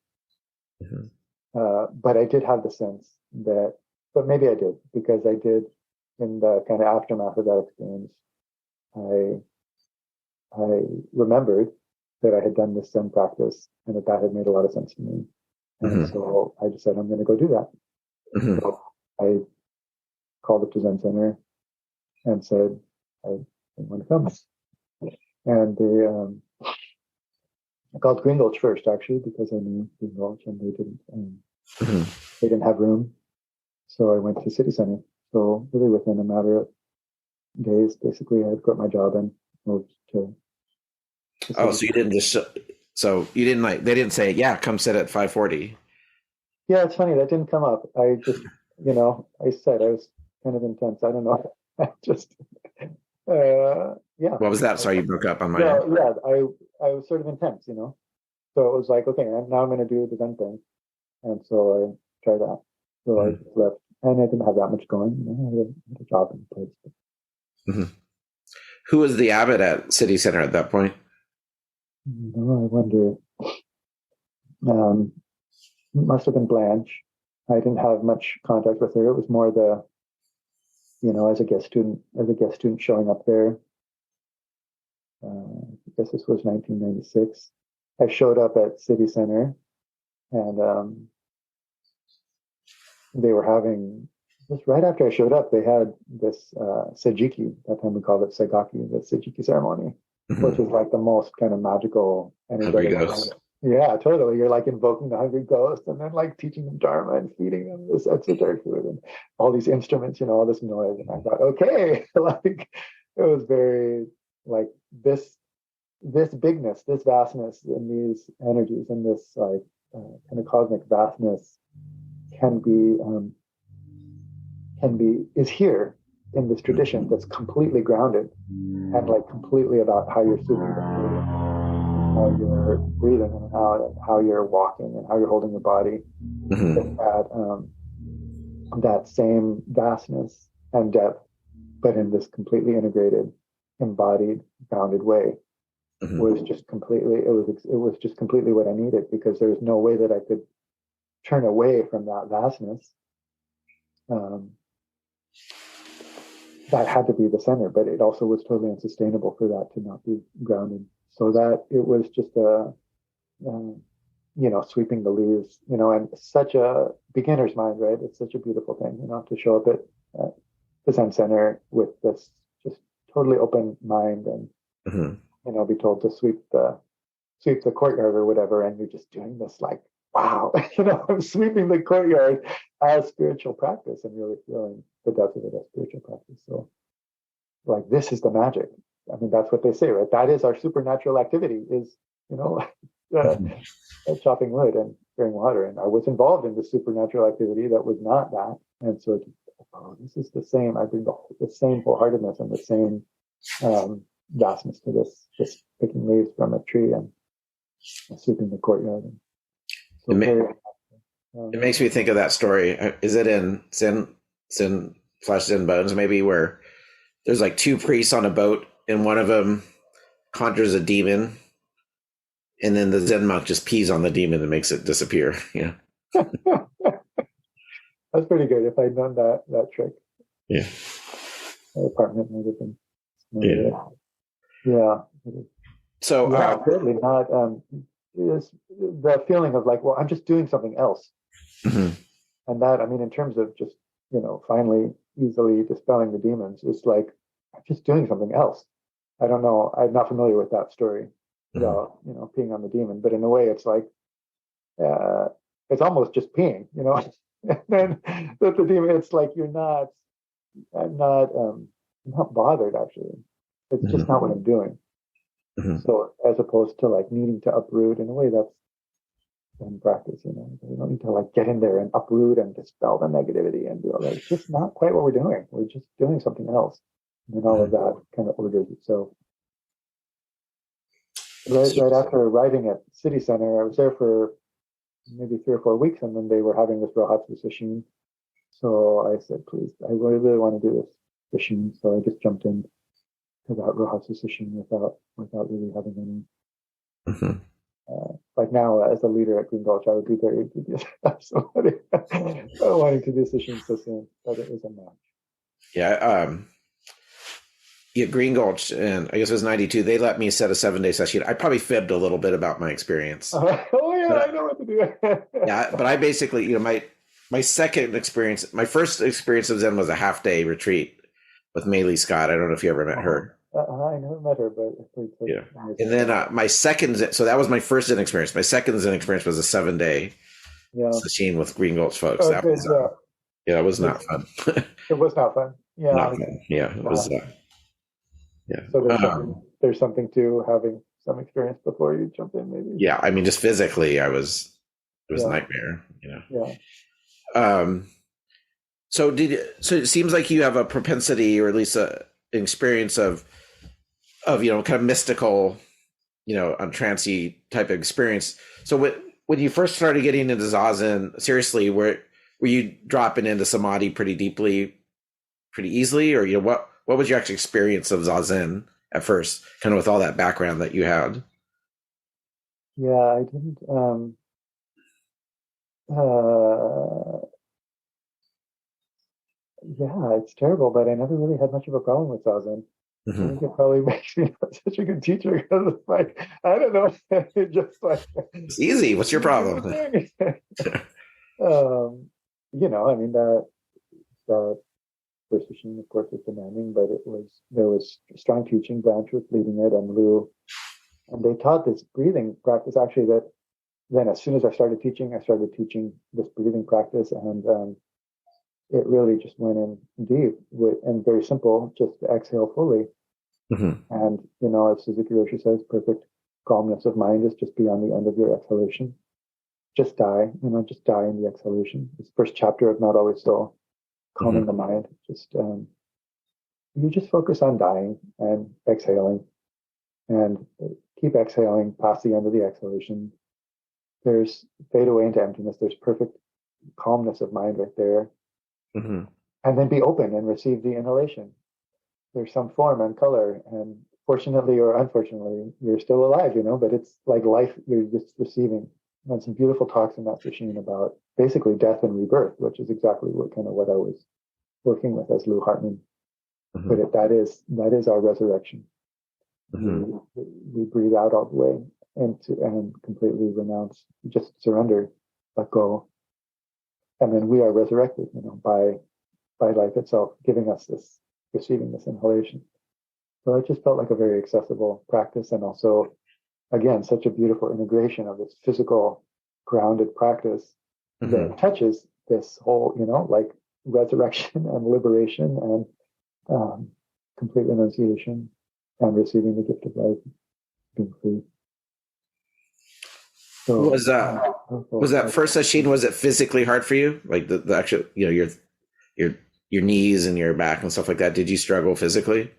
But I did have the sense that, but maybe I did, because I did, in the kind of aftermath of that experience, I remembered that I had done this Zen practice, and that had made a lot of sense to me. And so I just said, I'm going to go do that. So I called up to Zen Center and said, I want to come. And I called Green Gulch first, actually, because I knew Green Gulch, and they didn't have room. So I went to City Center. So really within a matter of days, basically, I had quit my job and moved to so you didn't they didn't say, yeah, come sit at 540. Yeah, it's funny, that didn't come up. I just I said I was kind of intense. I don't know. I just, yeah. What was that? Sorry, you broke up on my Yeah, end. yeah. I was sort of intense, So it was like, okay, now I'm going to do the Zen thing. And so I tried that. So I just left. And I didn't have that much going. I had a job in the place. Mm-hmm. Who was the abbot at City Center at that point? I wonder. It must have been Blanche. I didn't have much contact with her. It was more as a guest student showing up there. I guess this was 1996. I showed up at City Center, and they were having, just right after I showed up, they had this Sejiki. That time we called it Segaki, the Sejiki ceremony, which is like the most kind of magical, Hungry ghost. Yeah, totally. You're like invoking the hungry ghost, and then like teaching them dharma and feeding them this esoteric food and all these instruments, all this noise. And I thought, okay, like it was very like this bigness, this vastness, and these energies, and this like kind of cosmic vastness is here in this tradition that's completely grounded and like completely about how you're soothing the food, how you're breathing in and out, and how you're walking and how you're holding your body. That same vastness and depth, but in this completely integrated, embodied, grounded way, was just completely. It was just completely what I needed, because there was no way that I could turn away from that vastness. That had to be the center, but it also was totally unsustainable for that to not be grounded. So that it was just sweeping the leaves, and such a beginner's mind, right? It's such a beautiful thing, to show up at the Zen Center with this just totally open mind, and be told to sweep the courtyard or whatever, and you're just doing this like, wow, I'm sweeping the courtyard as spiritual practice, and really feeling the depth of it as spiritual practice. So, like, this is the magic. I mean, that's what they say, right? That is our supernatural activity, is, chopping wood and carrying water. And I was involved in the supernatural activity that was not that. And so, this is the same. I bring the same wholeheartedness and the same vastness to this, just picking leaves from a tree and sweeping the courtyard. And so it makes me think of that story. Is it in Zen Bones, maybe, where there's like two priests on a boat, and one of them conjures a demon, and then the Zen monk just pees on the demon and makes it disappear. Yeah. That's pretty good. If I'd known that trick. Yeah. My apartment might have been. Yeah. So certainly not. Is the feeling of like, well, I'm just doing something else, and that, I mean, in terms of just finally easily dispelling the demons, it's like I'm just doing something else. I don't know. I'm not familiar with that story about peeing on the demon, but in a way, it's like it's almost just peeing, and then the demon, it's like I'm not bothered actually. It's just not what I'm doing. So as opposed to like needing to uproot, in a way, that's in practice, you don't need to like get in there and uproot and dispel the negativity and do all that. It's just not quite what we're doing. We're just doing something else. And then all of that kind of orders itself. Right after arriving at City Center, I was there for maybe 3 or 4 weeks, and then they were having this Rohatsu Sesshin. So I said, please, I really want to do this Sesshin. So I just jumped in to that Rohatsu Sesshin without really having any. Like now, as a leader at Green Gulch, I would be very dubious of somebody wanting to do Sesshin so soon, but it was a match. Yeah. Green Gulch, and I guess it was 92. They let me set a 7-day session. I probably fibbed a little bit about my experience. Oh yeah, but I know what to do. Yeah, but I basically, my second experience, my first experience of Zen was a half-day retreat with Meili Scott. I don't know if you ever met her. I never met her, but yeah. And then my second, so that was my first Zen experience. My second Zen experience was a 7-day session with Green Gulch folks. That was it was not fun. It was not fun. Yeah, not fun. Yeah, it was. Yeah. So there's something to having some experience before you jump in, maybe. Yeah, I mean, just physically, it was a nightmare. Yeah. So so it seems like you have a propensity, or at least an experience of kind of mystical, untrancey type of experience. So when you first started getting into Zazen, seriously, were you dropping into samadhi pretty deeply, pretty easily, or what was your actual experience of Zazen at first, kind of with all that background that you had? Yeah, I didn't. Yeah, it's terrible, but I never really had much of a problem with Zazen. I think it probably makes me such a good teacher because it's like, I don't know, it's just like It's easy. What's your problem? I mean that first machine, of course, was demanding, but there was strong teaching. Branch was leading it, and Lu, and they taught this breathing practice. Actually, that then as soon as I started teaching this breathing practice, and it really just went in deep and very simple, just to exhale fully. And, as Suzuki Roshi says, perfect calmness of mind is just beyond the end of your exhalation. Just die in the exhalation. It's the first chapter of Not Always So, calming the mind. Just, you just focus on dying and exhaling and keep exhaling past the end of the exhalation. There's fade away into emptiness. There's perfect calmness of mind right there. And then be open and receive the inhalation. There's some form and color, and fortunately or unfortunately, you're still alive, but it's like life, you're just receiving. And some beautiful talks in that session about basically death and rebirth, which is exactly what I was working with, as Lou Hartman put it. That is our resurrection. We breathe out all the way and completely renounce, just surrender, let go. And then we are resurrected, by life itself, giving us receiving this inhalation. So it just felt like a very accessible practice, and also, again, such a beautiful integration of this physical, grounded practice that touches this whole, like resurrection and liberation and complete renunciation and receiving the gift of life, being free. So, was that first session? Was it physically hard for you? Like the actual, your knees and your back and stuff like that. Did you struggle physically?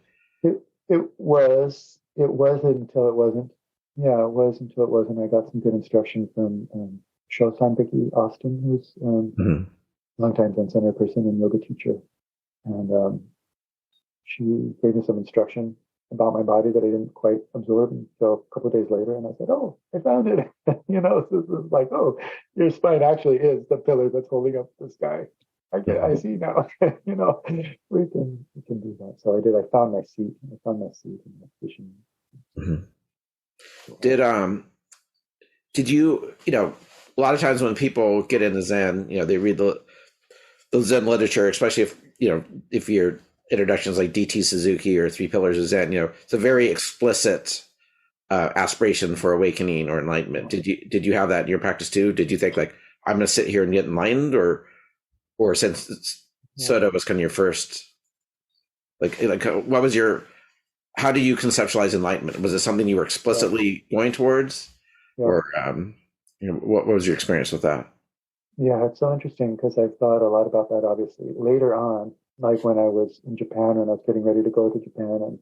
It was until it wasn't. Yeah, it was until it wasn't. I got some good instruction from Shosan Vicky Austin, who's a longtime Zen Center person and yoga teacher, and she gave me some instruction about my body that I didn't quite absorb until a couple of days later, and I said, "Oh, I found it." So this is like, "Oh, your spine actually is the pillar that's holding up the sky." I see now. We can do that. So I did. I found my seat in that position. Did you? A lot of times when people get into Zen, they read the Zen literature, especially if your introductions like DT Suzuki or Three Pillars of Zen, it's a very explicit aspiration for awakening or enlightenment. Did you have that in your practice too? Did you think like, I'm going to sit here and get enlightened, or since Soto was kind of your first, like what was how do you conceptualize enlightenment? Was it something you were explicitly going towards, or what was your experience with that? Yeah, it's so interesting because I've thought a lot about that. Obviously, later on, like when I was in Japan, when I was getting ready to go to Japan,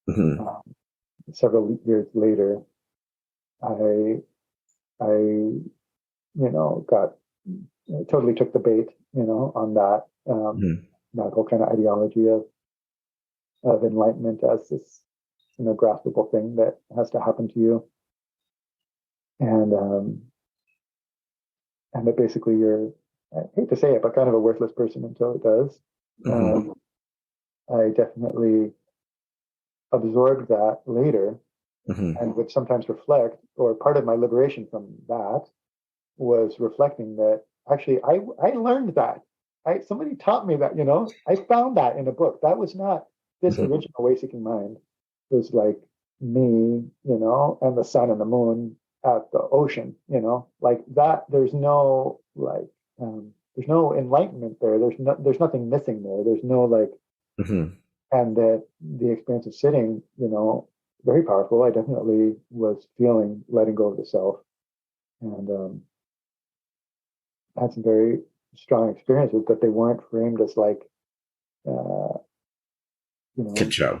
and several years later, I totally took the bait, on that that whole kind of ideology of enlightenment as this, graspable thing that has to happen to you, and that basically you're, I hate to say it, but kind of a worthless person until it does. I definitely absorbed that later, and would sometimes reflect, or part of my liberation from that was reflecting that actually I learned that. Somebody taught me that, I found that in a book. That was not this original way-seeking mind. It was like me, and the sun and the moon at the ocean, like that. There's no there's no enlightenment there. There's nothing missing there. There's no like, and that the experience of sitting, very powerful. I definitely was feeling letting go of the self, and had some very strong experiences, but they weren't framed as like, Control.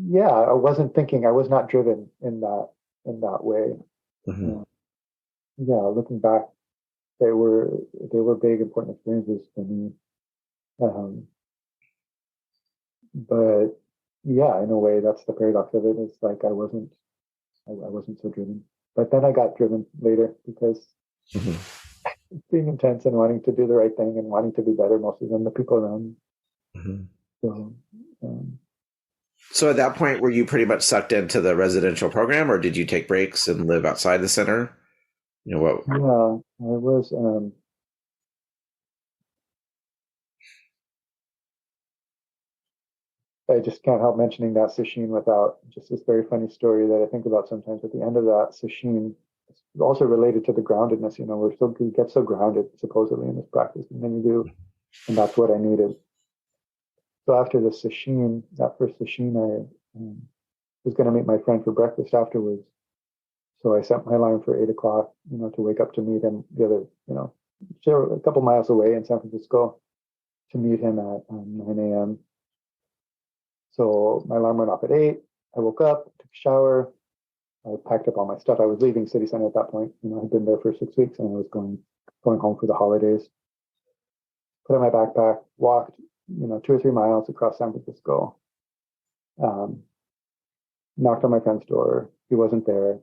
Yeah, I wasn't thinking. I was not driven in that way. Mm-hmm. Yeah, looking back, they were big, important experiences for me. But yeah, in a way, that's the paradox of it. It's like I wasn't so driven. But then I got driven later because being intense and wanting to do the right thing and wanting to be better mostly than the people around me. Mm-hmm. So at that point, were you pretty much sucked into the residential program, or did you take breaks and live outside the center? What? Yeah, I was. I just can't help mentioning that sesshin without just this very funny story that I think about sometimes at the end of that sesshin. It's also related to the groundedness. We get so grounded supposedly in this practice, and then you do, and that's what I needed. So after the sesshin, that first sesshin, I was going to meet my friend for breakfast afterwards. So I set my alarm for 8 o'clock, to wake up to meet him the other, a couple miles away in San Francisco, to meet him at 9 a.m. So my alarm went off at 8. I woke up, took a shower. I packed up all my stuff. I was leaving City Center at that point. I'd been there for 6 weeks and I was going home for the holidays. Put on my backpack, walked, 2 or 3 miles across San Francisco. Knocked on my friend's door. He wasn't there.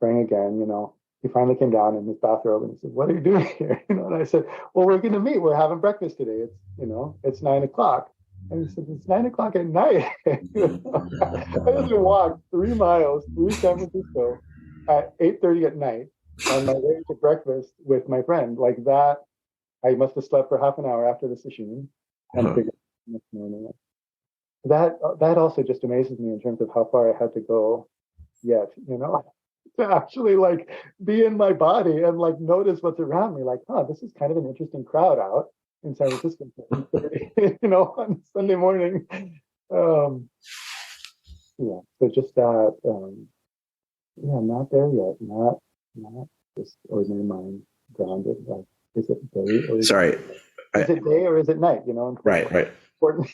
Rang again, He finally came down in his bathrobe and he said, "What are you doing here?" And I said, "Well, we're going to meet. We're having breakfast today. It's 9 o'clock. And he said, "It's 9 o'clock at night." I just walked 3 miles through San Francisco at 8:30 at night on my way to breakfast with my friend. Like that, I must have slept for half an hour after the sesshin and figured next morning. That also just amazes me in terms of how far I had to go yet, to actually like be in my body and like notice what's around me. Like, this is kind of an interesting crowd out in San Francisco, on Sunday morning. So just that, not there yet. Not just ordinary mind grounded. Like, is it day or is it day or is it night? Right. Important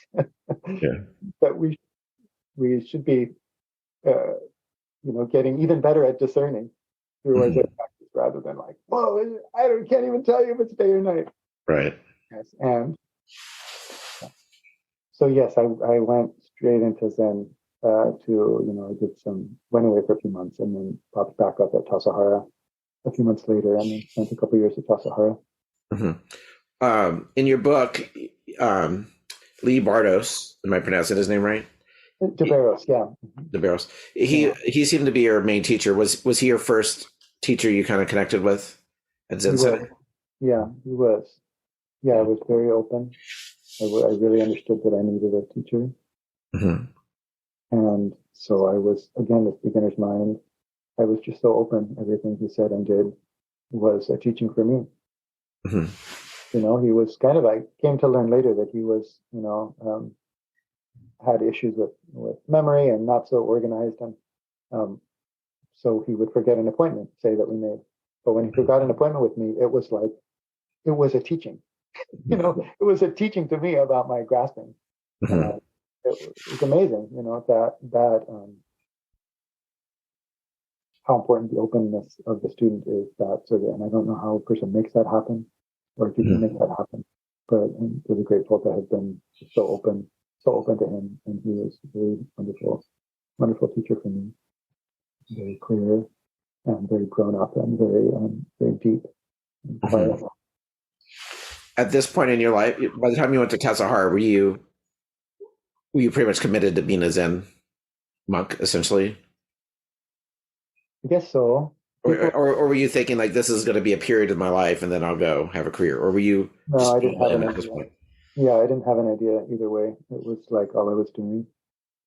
that we should be, getting even better at discerning through our Zen practice rather than like, whoa, can't even tell you if it's day or night. Right. Yes, and so yes, I went straight into Zen. I went away for a few months and then popped back up at Tassajara a few months later, and then spent a couple of years at Tassajara. In your book, Lee Bardos, am I pronouncing his name right? DeBarros, yeah. DeBarros. He seemed to be your main teacher. Was he your first teacher you kind of connected with at Zen Center? Yeah, he was. Yeah, I was very open. I really understood that I needed a teacher. And so I was, again, this beginner's mind. I was just so open. Everything he said and did was a teaching for me. He was kind of, I came to learn later that he was, had issues with memory and not so organized. And so he would forget an appointment, say that we made. But when he forgot an appointment with me, it was like, it was a teaching. It was a teaching to me about my grasping. It was amazing, that how important the openness of the student is. And I don't know how a person makes that happen, or if you can make that happen. But I'm really grateful to have been so open to him, and he was a very wonderful teacher for me. Very clear and very grown up and very deep. At this point in your life, by the time you went to Tassajara, were you pretty much committed to being a Zen monk, essentially? I guess so. Or were you thinking like, this is going to be a period of my life and then I'll go have a career? Or were you? No, I didn't have an idea. Yeah, I didn't have an idea either way. It was like all I was doing.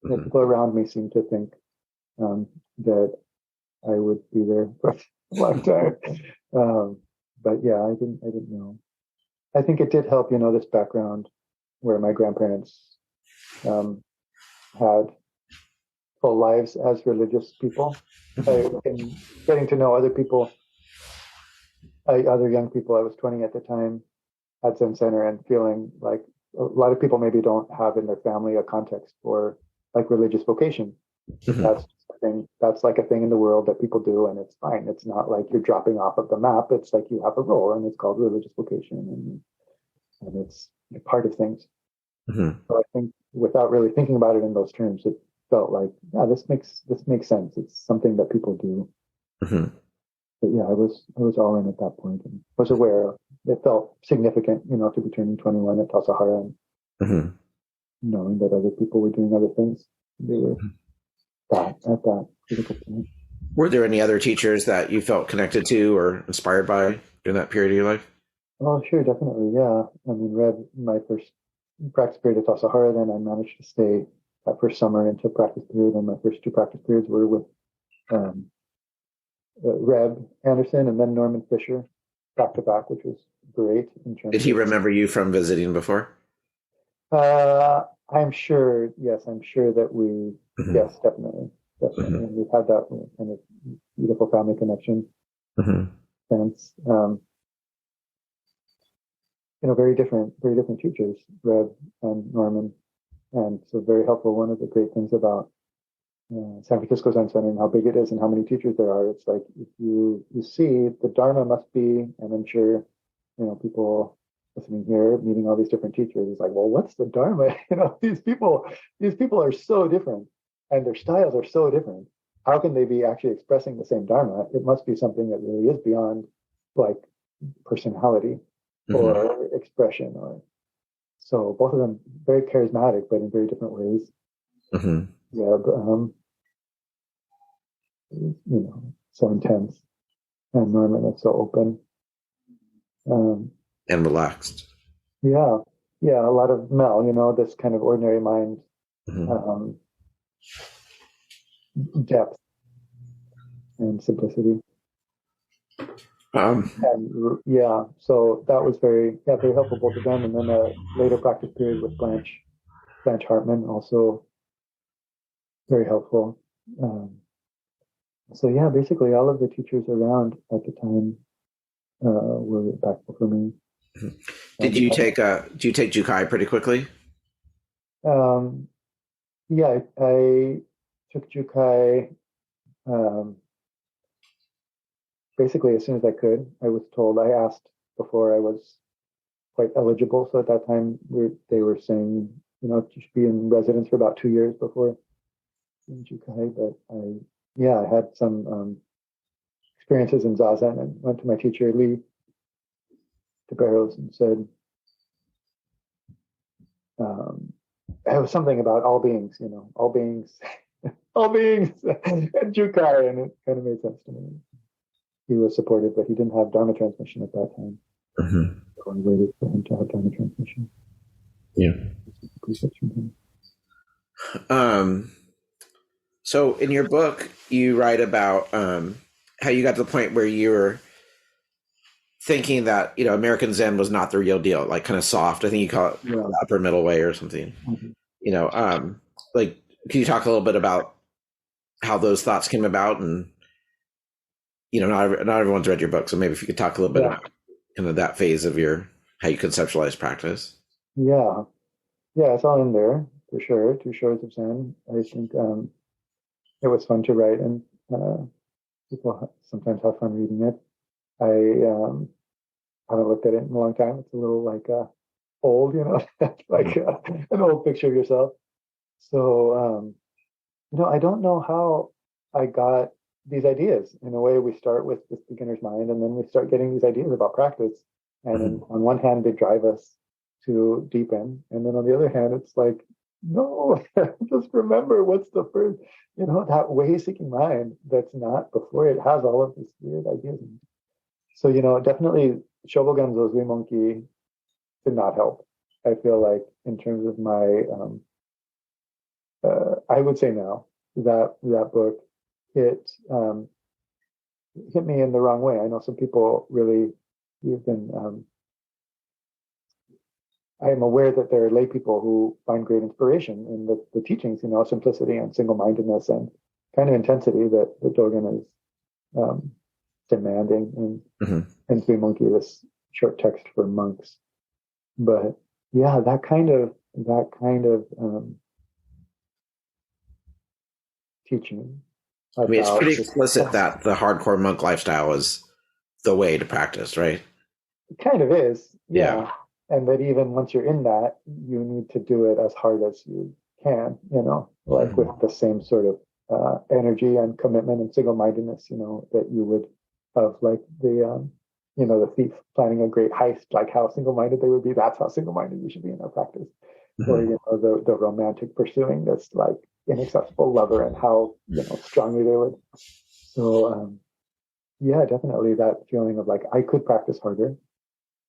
People around me seemed to think that I would be there for a long time. But yeah, I didn't know. I think it did help, this background where my grandparents had full lives as religious people. And getting to know other people, other young people. I was 20 at the time. at Zen Center and feeling like a lot of people maybe don't have in their family a context for like religious vocation. Mm-hmm. That's like a thing in the world that people do, and it's fine. It's not like you're dropping off of the map. It's like you have a role, and it's called religious vocation, and it's a part of things. Mm-hmm. So I think without really thinking about it in those terms, it felt like, yeah, this makes sense. It's something that people do. Mm-hmm. But yeah, I was all in at that point and was aware of it. Felt significant, to be turning 21 at Tassajara and Mm-hmm. knowing that other people were doing other things. They were at that critical point. Were there any other teachers that you felt connected to or inspired by during that period of your life? Oh, sure, definitely, yeah. I mean, my first practice period at Tassajara, then I managed to stay that first summer into practice period, and my first 2 practice periods were with Reb Anderson and then Norman Fisher, back to back, which was great. Did he remember you from visiting before? I'm sure that we, Mm-hmm. yes, definitely. Mm-hmm. We've had that kind of beautiful family connection Mm-hmm. since. Very different teachers, Reb and Norman, and so very helpful. One of the great things about San Francisco Zen Center and how big it is and how many teachers there are, it's like if you see the Dharma must be, and I'm sure people listening here meeting all these different teachers is like, well, what's the Dharma? These people are so different and their styles are so different. How can they be actually expressing the same Dharma? It must be something that really is beyond like personality or expression, or so both of them very charismatic, but in very different ways. Mm-hmm. Yeah, so intense, and Norman is so open and relaxed. Yeah, a lot of Mel, this kind of ordinary mind, Mm-hmm. Depth and simplicity. And so that was very helpful, both of them. And then a later practice period with Blanche Hartman, also very helpful. So yeah, basically all of the teachers around at the time were impactful for me. Mm-hmm. Did you take Jukai pretty quickly? Yeah, I took Jukai basically as soon as I could. I was told, I asked before I was quite eligible. So at that time, they were saying, you should be in residence for about 2 years before in Jukai. But I had some experiences in Zazen and went to my teacher, Lee DeBarros, and said, it was something about all beings, all beings, and Jukai, and it kind of made sense to me. He was supportive, but he didn't have Dharma transmission at that time. Mm-hmm. So I waited for him to have Dharma transmission. Yeah. So in your book, you write about how you got to the point where you were thinking that American Zen was not the real deal, like kind of soft. I think you call it the upper middle way or something. Mm-hmm. Like, can you talk a little bit about how those thoughts came about? And not everyone's read your book, so maybe if you could talk a little bit about kind of that phase of how you conceptualize practice. Yeah, it's all in there for sure. 2 Shores of Zen. I think it was fun to write, and people sometimes have fun reading it. I haven't looked at it in a long time. It's a little like old, like an old picture of yourself. So, I don't know how I got these ideas. In a way, we start with this beginner's mind, and then we start getting these ideas about practice. And on one hand, they drive us to deepen, and then on the other hand, it's like, no, just remember what's the first, that way-seeking mind that's not before it has all of these weird ideas. So, definitely Shobogenzo Zuimonki did not help. I feel like in terms of my, I would say now that book, it hit me in the wrong way. I know some people really even, I am aware that there are lay people who find great inspiration in the teachings, simplicity and single-mindedness and kind of intensity that the Dogen is demanding in Zuimonki, this short text for monks. But yeah, that kind of teaching I mean, it's about pretty explicit that the hardcore monk lifestyle is the way to practice, right? it kind of is, Yeah. and that even once you're in that, you need to do it as hard as you can, like with the same sort of energy and commitment and single-mindedness, that you would of like the thief planning a great heist, like how single-minded they would be. That's how single-minded we should be in our practice. Or the romantic pursuing this like inaccessible lover, and how strongly they would. So yeah, definitely that feeling of like I could practice harder.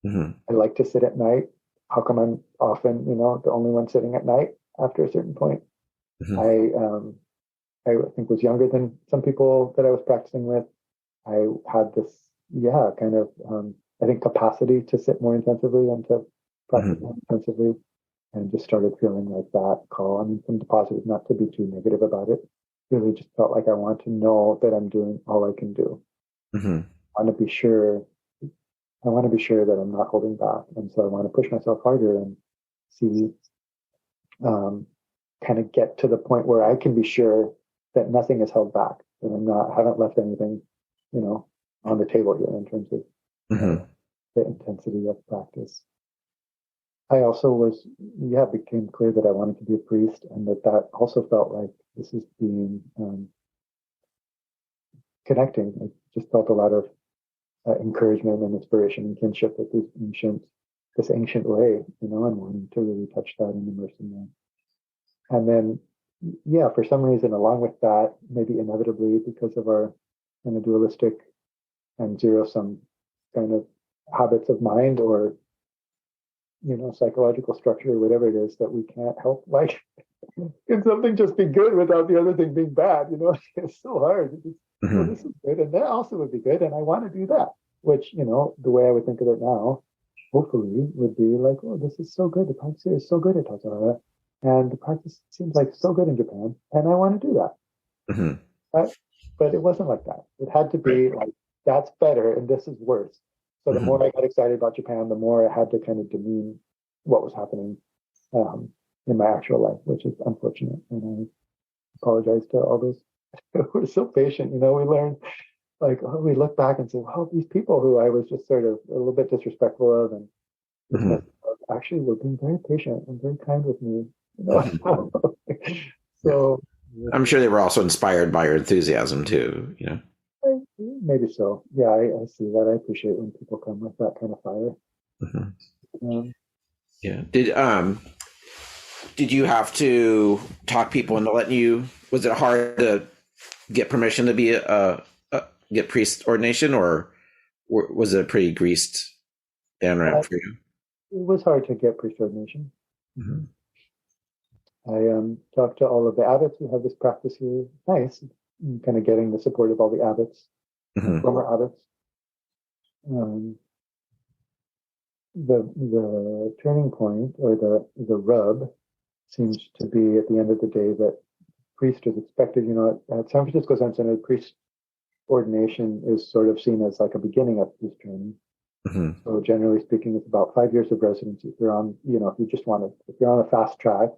I like to sit at night. How come I'm often the only one sitting at night after a certain point? I think was younger than some people that I was practicing with. I had this kind of I think capacity to sit more intensively and to practice more intensively, and just started feeling like that call. I mean, from the positive, not to be too negative about it. Really, just felt like I want to know that I'm doing all I can do. I want to be sure. I want to be sure that I'm not holding back, and so I want to push myself harder and see, kind of get to the point where I can be sure that nothing is held back, that I haven't left anything, on the table here in terms of the intensity of practice. I also became clear that I wanted to be a priest, and that also felt like this is being connecting. I just felt a lot of encouragement and inspiration and kinship with this ancient way, and wanting to really touch that and immerse in that. And then, for some reason, along with that, maybe inevitably because of our kind of dualistic and zero-sum kind of habits of mind, or psychological structure, or whatever it is, that we can't help. Like, can something just be good without the other thing being bad? It's so hard. Well, this is good, and that also would be good, and I want to do that. Which, the way I would think of it now, hopefully, would be like, oh, this is so good. The practice here is so good at Tassajara, and the practice seems like so good in Japan, and I want to do that. But it wasn't like that. It had to be like, that's better, and this is worse. So the more I got excited about Japan, the more I had to kind of demean what was happening in my actual life, which is unfortunate. And I apologize to all those who are so patient. We learn, like, we look back and say, wow, these people who I was just sort of a little bit disrespectful of and actually were being very patient and very kind with me. So I'm sure they were also inspired by your enthusiasm too, Maybe so. Yeah, I see that. I appreciate when people come with that kind of fire. Did you have to talk people into letting you? Was it hard to get permission to be get priest ordination, or was it a pretty greased down ramp for you? It was hard to get priest ordination. I talked to all of the abbots who have this practice here. Nice, kind of getting the support of all the abbots, former abbots. The turning point, or the rub, seems to be at the end of the day that priest is expected. At San Francisco Zen Center, priest ordination is sort of seen as like a beginning of priest training. So generally speaking, it's about 5 years of residency. If you're on, if you're on a fast track,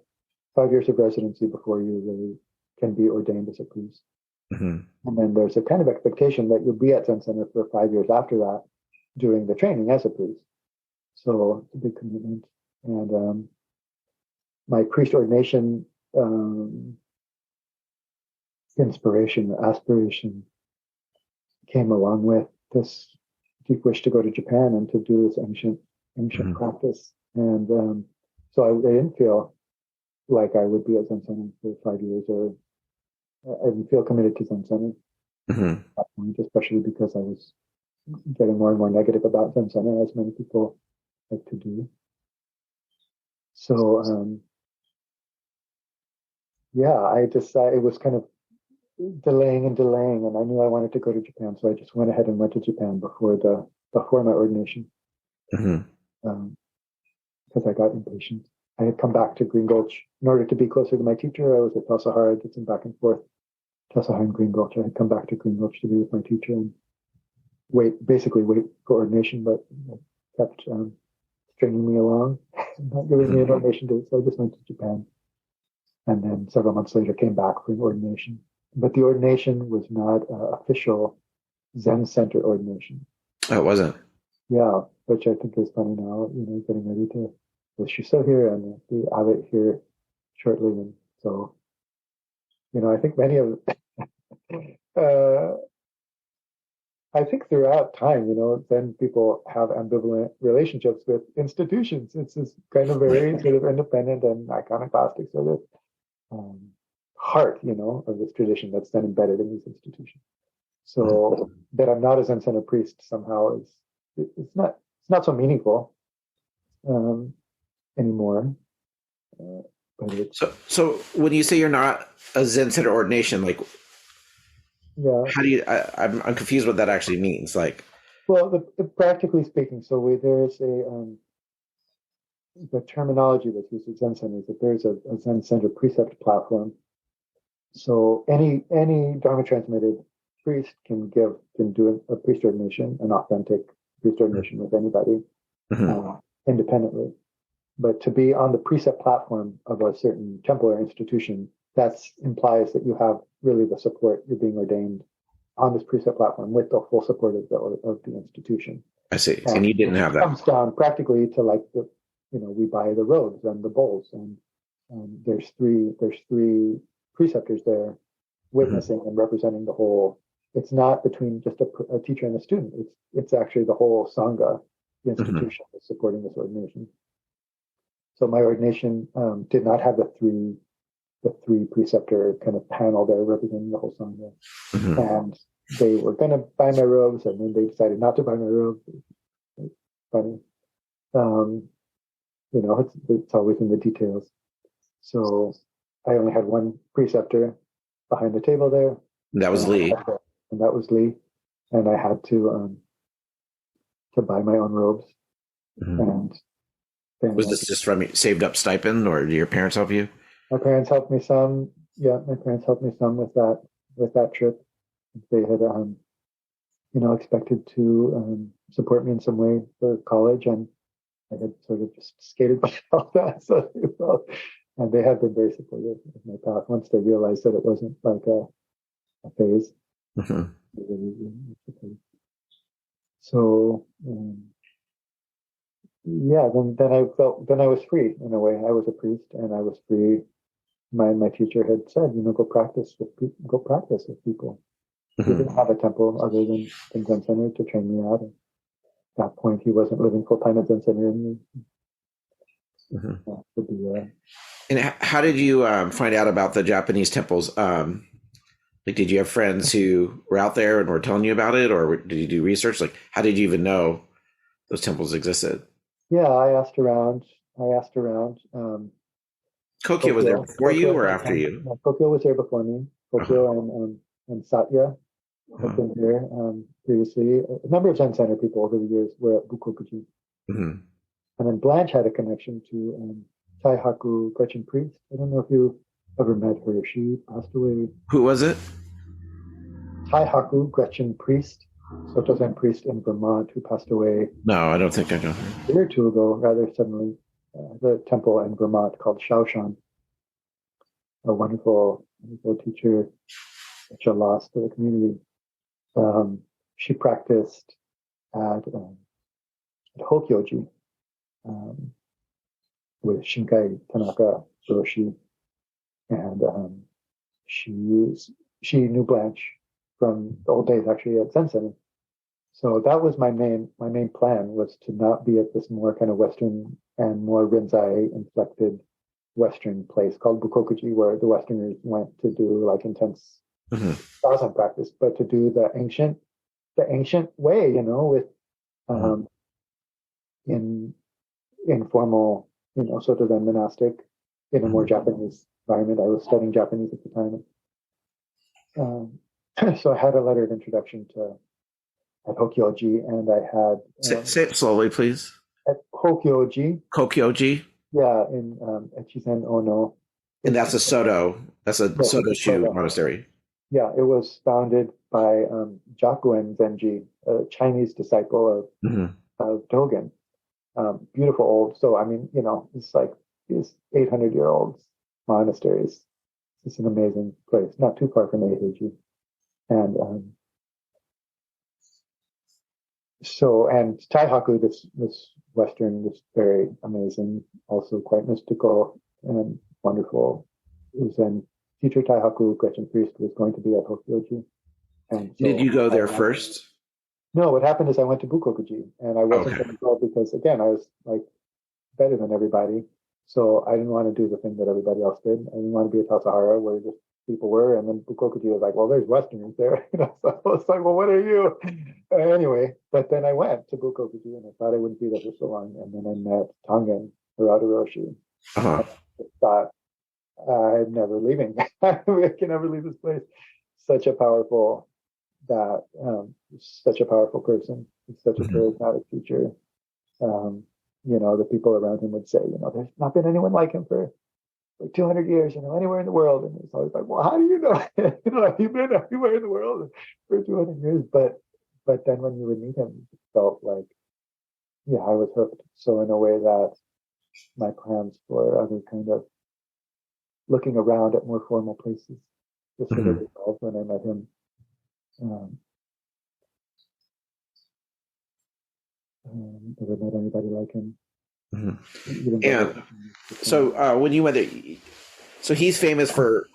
5 years of residency before you really can be ordained as a priest. And then there's a kind of expectation that you'll be at Zen Center for 5 years after that, doing the training as a priest. So it's a big commitment. And my priest ordination inspiration, aspiration, came along with this deep wish to go to Japan and to do this ancient practice. And so I didn't feel like I would be at Zen Center for 5 years, or I didn't feel committed to Zen Center at that point, especially because I was getting more and more negative about Zen Center, as many people like to do. So, it was kind of delaying, and I knew I wanted to go to Japan, so I just went ahead and went to Japan before my ordination, because I got impatient. I had come back to Green Gulch in order to be closer to my teacher. I was at Tassajara, did some back and forth, Tassajara and Green Gulch. I had come back to Green Gulch to be with my teacher and wait for ordination, but kept stringing me along. not giving me an ordination date, so I just went to Japan. And then several months later came back for an ordination. But the ordination was not official Zen center ordination. Oh, it wasn't? Yeah, which I think is funny now, getting ready to, with Shiso here and the abbot here shortly. And so, I think many of, I think throughout time, Zen people have ambivalent relationships with institutions. It's this kind of very sort of independent and iconoclastic sort of heart, of this tradition that's then embedded in these institutions. So that I'm not a Zen center priest somehow it's not so meaningful anymore. But so when you say you're not a Zen center ordination, like, yeah, how do you? I'm confused what that actually means. Like, well, practically speaking, so there's the terminology that's used at Zen Center is that there's a Zen Center precept platform. So any dharma transmitted priest can do a priest ordination, an authentic priest ordination with anybody independently. But to be on the precept platform of a certain temple or institution, that implies that you have really the support. You're being ordained on this precept platform with the full support of the institution. I see. And you didn't have that. It comes down practically to like we buy the robes and the bowls, and there's three preceptors there witnessing and representing the whole. It's not between just a teacher and a student. It's actually the whole sangha, the institution that's supporting this ordination. So my ordination did not have the three preceptor kind of panel there representing the whole sangha. And they were going to buy my robes, and then they decided not to buy my robes. It's funny. It's always in the details. So I only had one preceptor behind the table there. That was Lee. And that was Lee. And I had to buy my own robes. And was this just from saved up stipend, or did your parents help you? My parents helped me some. Yeah, my parents helped me some with that trip. They had, expected to support me in some way for college, and I had sort of just skated myself that. So and they have been very supportive of my path once they realized that it wasn't like a phase. So then I was free in a way. I was a priest, and I was free. My teacher had said, go practice with people. He didn't have a temple other than Zen Center to train me out. And at that point, he wasn't living full time at Zen Center in me. And how did you find out about the Japanese temples? Did you have friends who were out there and were telling you about it, or did you do research? Like, how did you even know those temples existed? Yeah, I asked around. Kokyo was there before you or after you? Kokyo was there before me. Kokyo and Satya had been here previously. A number of Zen Center people over the years were at Bukokuji. And then Blanche had a connection to Taihaku Gretchen Priest. I don't know if you ever met her. She passed away. Who was it? Taihaku Gretchen Priest, Soto Zen priest in Vermont, who passed away. No, I don't think I know her. A year or two ago, rather suddenly. The temple in Vermont called Shaoshan. A wonderful teacher, such a loss to the community. She practiced at Hokyoji with Shinkai Tanaka Roshi, and she knew Blanche from the old days actually at Zen Center. So that was my main plan, was to not be at this more kind of Western and more Rinzai inflected Western place called Bukokuji, where the Westerners went to do like intense Zazen practice, but to do the ancient way, with in informal, Soto Zen monastic in a more Japanese environment. I was studying Japanese at the time. So I had a letter of introduction at Hokyoji, and I had... say it slowly, please. At Hokyoji. Kokyoji? Yeah, in Echizen Ono. And that's a Soto Shu monastery. Yeah, it was founded by Jakuen Zenji, a Chinese disciple of Dogen. Beautiful old. So, I mean, it's like these 800-year-old monasteries. It's an amazing place, not too far from Meiji. And and Taihaku, this Western, this very amazing, also quite mystical and wonderful Zen teacher Taihaku, Gretchen Priest, was going to be at Hokyoji. And so did you go there first? No, what happened is I went to Bukokuji, and I wasn't going to go because, again, I was like better than everybody. So I didn't want to do the thing that everybody else did. I didn't want to be at Tassajara where just people were. And then Bukokuji was like, well, there's Westerners there. So I was like, well, what are you? Anyway, but then I went to Bukokuji and I thought I wouldn't be there for so long. And then I met Tangen Hirata Roshi. Uh-huh. I thought, I'm never leaving. I can never leave this place. Such a powerful person. He's such a charismatic teacher. The people around him would say, there's not been anyone like him for 200 years, anywhere in the world. And it's always like, well, how do you know? Have you been everywhere in the world for 200 years? But then when you would meet him, it felt like, yeah, I was hooked. So in a way that my plans for other kind of looking around at more formal places just sort of evolved when I met him. Never met anybody like him. And so when you went there, so he's famous for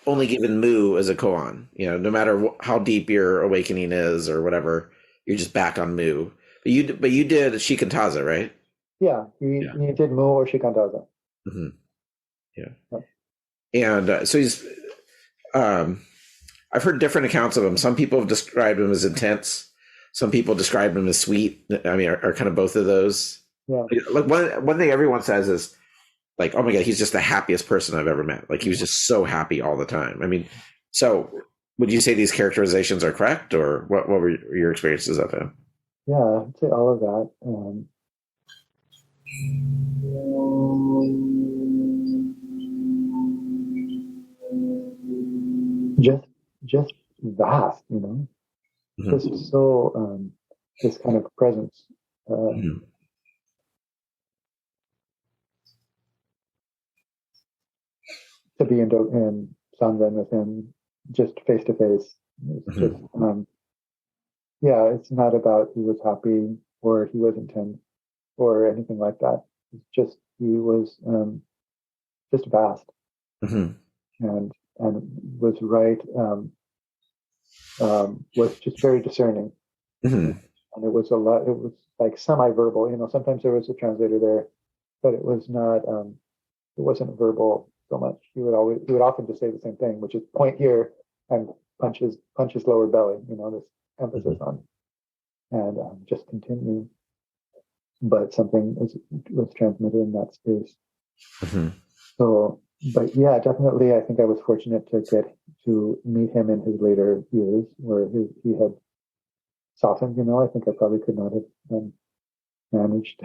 only giving mu as a koan. No matter how deep your awakening is or whatever, you're just back on mu. But you did shikantaza, right? Yeah, he did mu or shikantaza. Mm-hmm. Yeah. And so he's. I've heard different accounts of him. Some people have described him as intense. Some people describe him as sweet. I mean, are kind of both of those. Yeah. Like one thing everyone says is like, oh my God, he's just the happiest person I've ever met. Like he was just so happy all the time. I mean, so would you say these characterizations are correct, or what were your experiences of him? Yeah, I'd say all of that. Just vast, just so this kind of presence. To be in Sanzen with him, just face to face. It's just, it's not about he was happy or he was intense or anything like that. It's just he was just vast and was right. Was just very discerning, and it was a lot. It was like semi-verbal. Sometimes there was a translator there, but it was not. It wasn't verbal so much. He would often just say the same thing, which is point here and punch his lower belly. This emphasis on, and just continue. But something was transmitted in that space. So, but yeah, definitely, I think I was fortunate to get to meet him in his later years, where he had softened. I think I probably could not have managed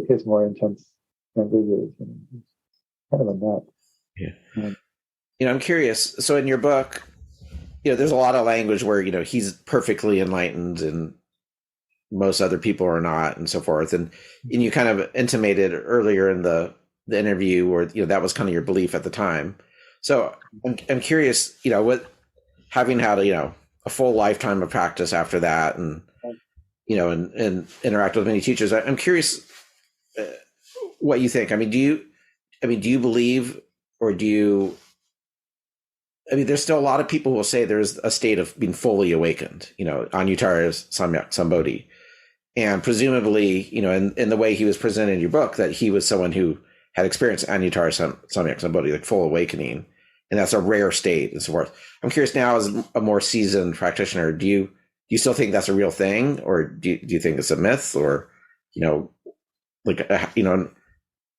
his more intense younger years. Kind of a nut. Yeah. I'm curious. So in your book, there's a lot of language where he's perfectly enlightened and most other people are not, and so forth. And you kind of intimated earlier in the interview, or that was kind of your belief at the time. So I'm curious, what having had a full lifetime of practice after that, and and interact with many teachers. I'm curious what you think. Do you believe, or do you? There's still a lot of people who will say there's a state of being fully awakened. Anuttara Samyak Sambodhi, and presumably, in the way he was presented in your book, that he was someone who had experienced Anuttara Samyak Sambodhi, like full awakening, and that's a rare state and so forth. I'm curious now, as a more seasoned practitioner, do you still think that's a real thing, or do you think it's a myth, or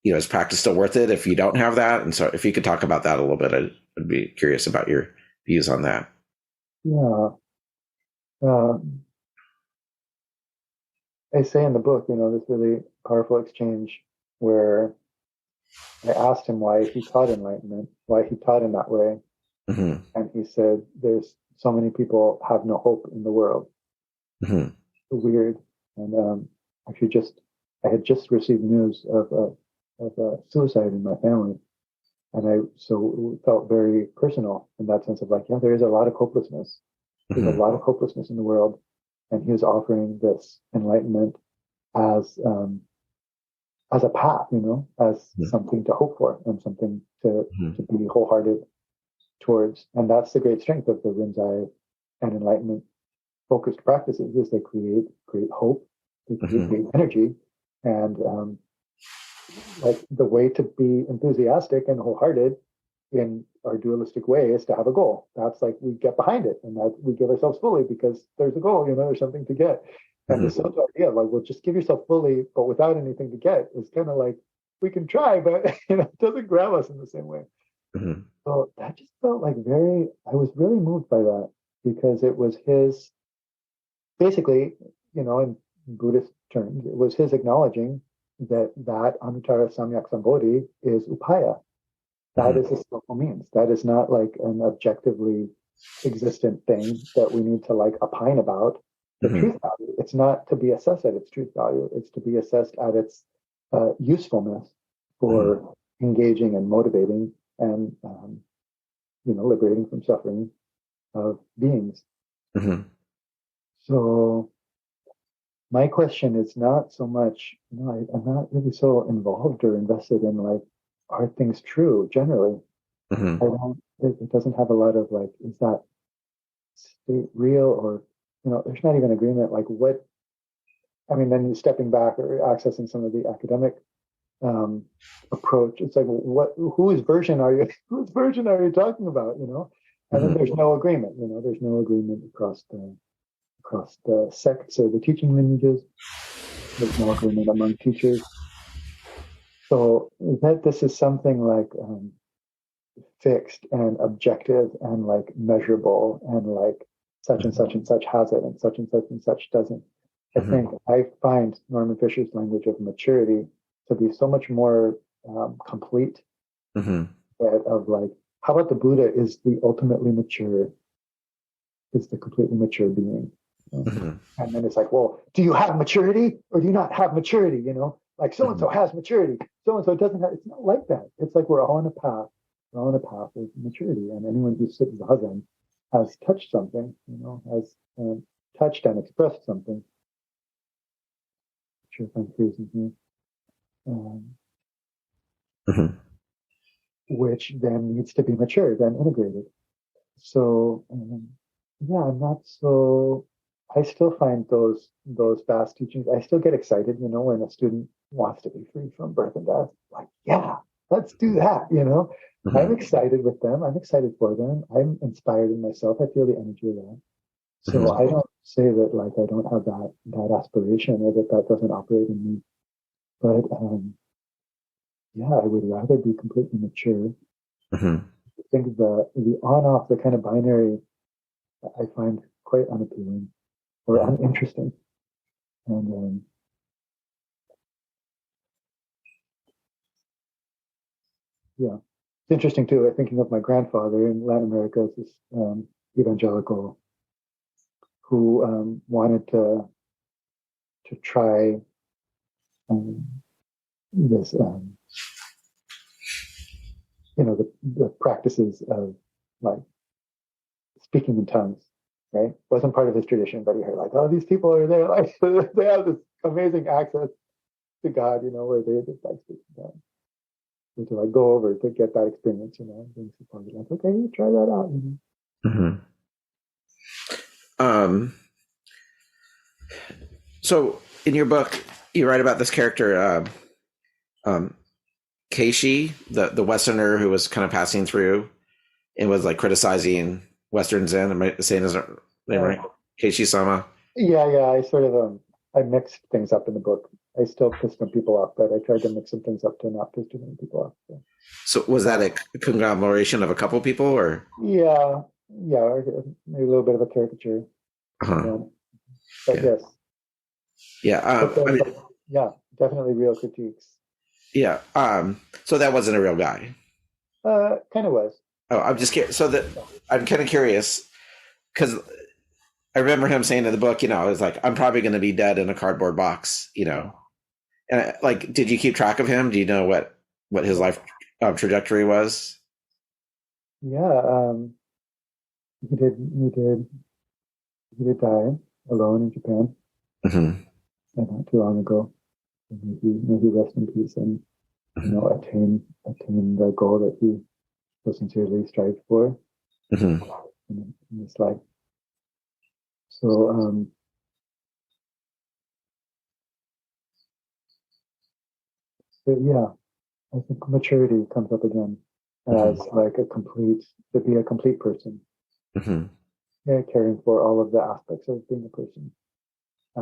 is practice still worth it if you don't have that? And so, if you could talk about that a little bit, I'd be curious about your views on that. Yeah. I say in the book, this really powerful exchange where I asked him why he taught enlightenment, why he taught in that way. And he said, there's so many people have no hope in the world. Weird. And actually I had just received news of a suicide in my family. And so it felt very personal in that sense of like, yeah, there is a lot of hopelessness. There's a lot of hopelessness in the world. And he was offering this enlightenment as a path, as something to hope for and something to be wholehearted towards. And that's the great strength of the Rinzai and enlightenment focused practices is they create hope, they create energy, and like the way to be enthusiastic and wholehearted in our dualistic way is to have a goal. That's like we get behind it and that we give ourselves fully because there's a goal, there's something to get. And the Soto idea, like, well, just give yourself fully, but without anything to get, is kind of like we can try, but it doesn't grab us in the same way. So that just felt like I was really moved by that because it was his, basically, in Buddhist terms, it was his acknowledging that Anuttara Samyak Sambodhi is upaya. That is a skillful means. That is not like an objectively existent thing that we need to like opine about. The truth value. It's not to be assessed at its truth value. It's to be assessed at its usefulness for engaging and motivating and liberating from suffering of beings. So my question is not so much, I'm not really so involved or invested in like, are things true generally? It doesn't have a lot of like, is that state real or, there's not even agreement like what, then you're stepping back or accessing some of the academic approach. It's like, whose version are you talking about, And then there's no agreement, there's no agreement across the sects or the teaching lineages. There's no agreement among teachers. So that this is something like fixed and objective and like measurable and like such and such and such has it and such doesn't. I find Norman Fisher's language of maturity to be so much more complete. Of like, how about the Buddha is the ultimately mature, is the completely mature being. And then it's like, well, do you have maturity or do you not have maturity? Like so-and-so has maturity, so-and-so doesn't have. It's not like that. It's like we're all on a path. We're all on a path of maturity. And anyone who sits Zazen has touched something, has touched and expressed something. Not sure if I'm freezing here. Which then needs to be matured and integrated. So, I'm not so... I still find those vast teachings, I still get excited, when a student wants to be free from birth and death. Like, yeah, let's do that, I'm excited with them. I'm excited for them. I'm inspired in myself. I feel the energy of that. So I don't say that, like, I don't have that aspiration or that doesn't operate in me. But, I would rather be completely mature. I think the on-off, the kind of binary, I find quite unappealing. Or uninteresting. And it's interesting too. Thinking of my grandfather in Latin America, this evangelical who wanted to try this, the practices of like speaking in tongues. Right? Wasn't part of his tradition, but he heard like, oh, these people are there, like they have this amazing access to God, where they just like speak to God. And to like go over to get that experience, and being supported, like, okay, you try that out. So in your book, you write about this character, Keishi, the Westerner who was kind of passing through and was like criticizing Western Zen. Am I saying his name right? Keishi-sama. Yeah. I sort of I mixed things up in the book. I still pissed some people off, but I tried to mix some things up to not piss too many people off. So was that a conglomeration of a couple people, or? Yeah, maybe a little bit of a caricature. But yes. Yeah. Definitely real critiques. Yeah. So that wasn't a real guy. Kind of was. Oh, I'm just curious. So I'm kind of curious because I remember him saying in the book, it's like, I'm probably going to be dead in a cardboard box, And like, did you keep track of him? Do you know what his life trajectory was? Yeah, he did. He did die alone in Japan, not too long ago. May he rest in peace and attain the goal that he so sincerely strived for in this life. So, but yeah, I think maturity comes up again as like to be a complete person. Yeah, caring for all of the aspects of being a person,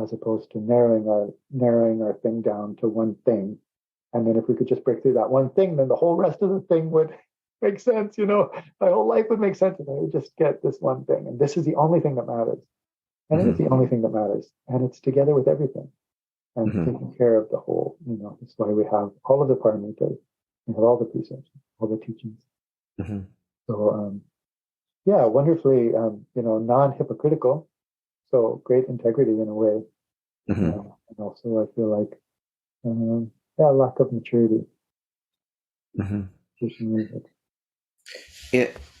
as opposed to narrowing our thing down to one thing. And then if we could just break through that one thing, then the whole rest of the thing would make sense. My whole life would make sense if I would just get this one thing. And this is the only thing that matters. And it is the only thing that matters. And it's together with everything. And taking care of the whole, that's why we have all of the paramitas, we have all the precepts, all the teachings. So, yeah, wonderfully, non-hypocritical. So great integrity in a way. And also I feel like, lack of maturity.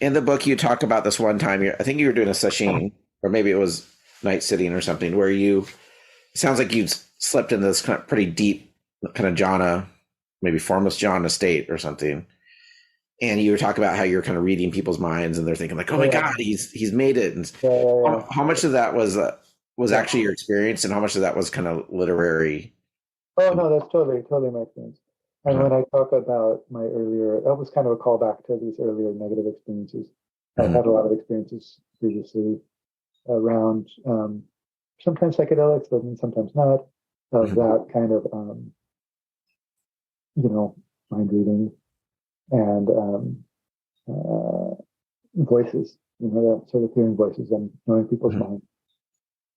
In the book, you talk about this one time, I think you were doing a sesshin, or maybe it was night sitting or something, where it sounds like you slept in this kind of pretty deep kind of jhana, maybe formless jhana state or something. And you were talking about how you're kind of reading people's minds and they're thinking like, oh my God, he's made it. And how much of that was actually your experience and how much of that was kind of literary? Oh no, that's totally my experience. And when I talk about that was kind of a callback to these earlier negative experiences. I've had a lot of experiences previously around sometimes psychedelics, but sometimes not, of that kind of mind reading and voices, that sort of hearing voices and knowing people's minds.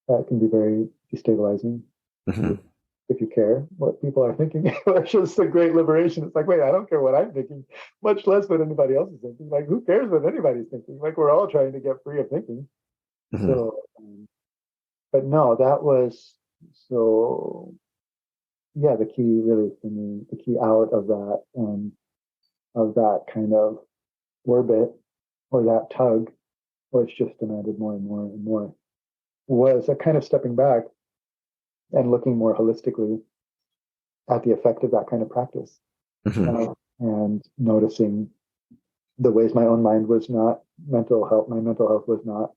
That can be very destabilizing if you care what people are thinking. It's just a great liberation. It's like, wait, I don't care what I'm thinking, much less what anybody else is thinking. Like, who cares what anybody's thinking? Like, we're all trying to get free of thinking. So, but no, that was so. Yeah, the key really for me, the key out of that kind of orbit or that tug, which just demanded more and more and more, was a kind of stepping back and looking more holistically at the effect of that kind of practice, and noticing the ways my own mind was not my mental health was not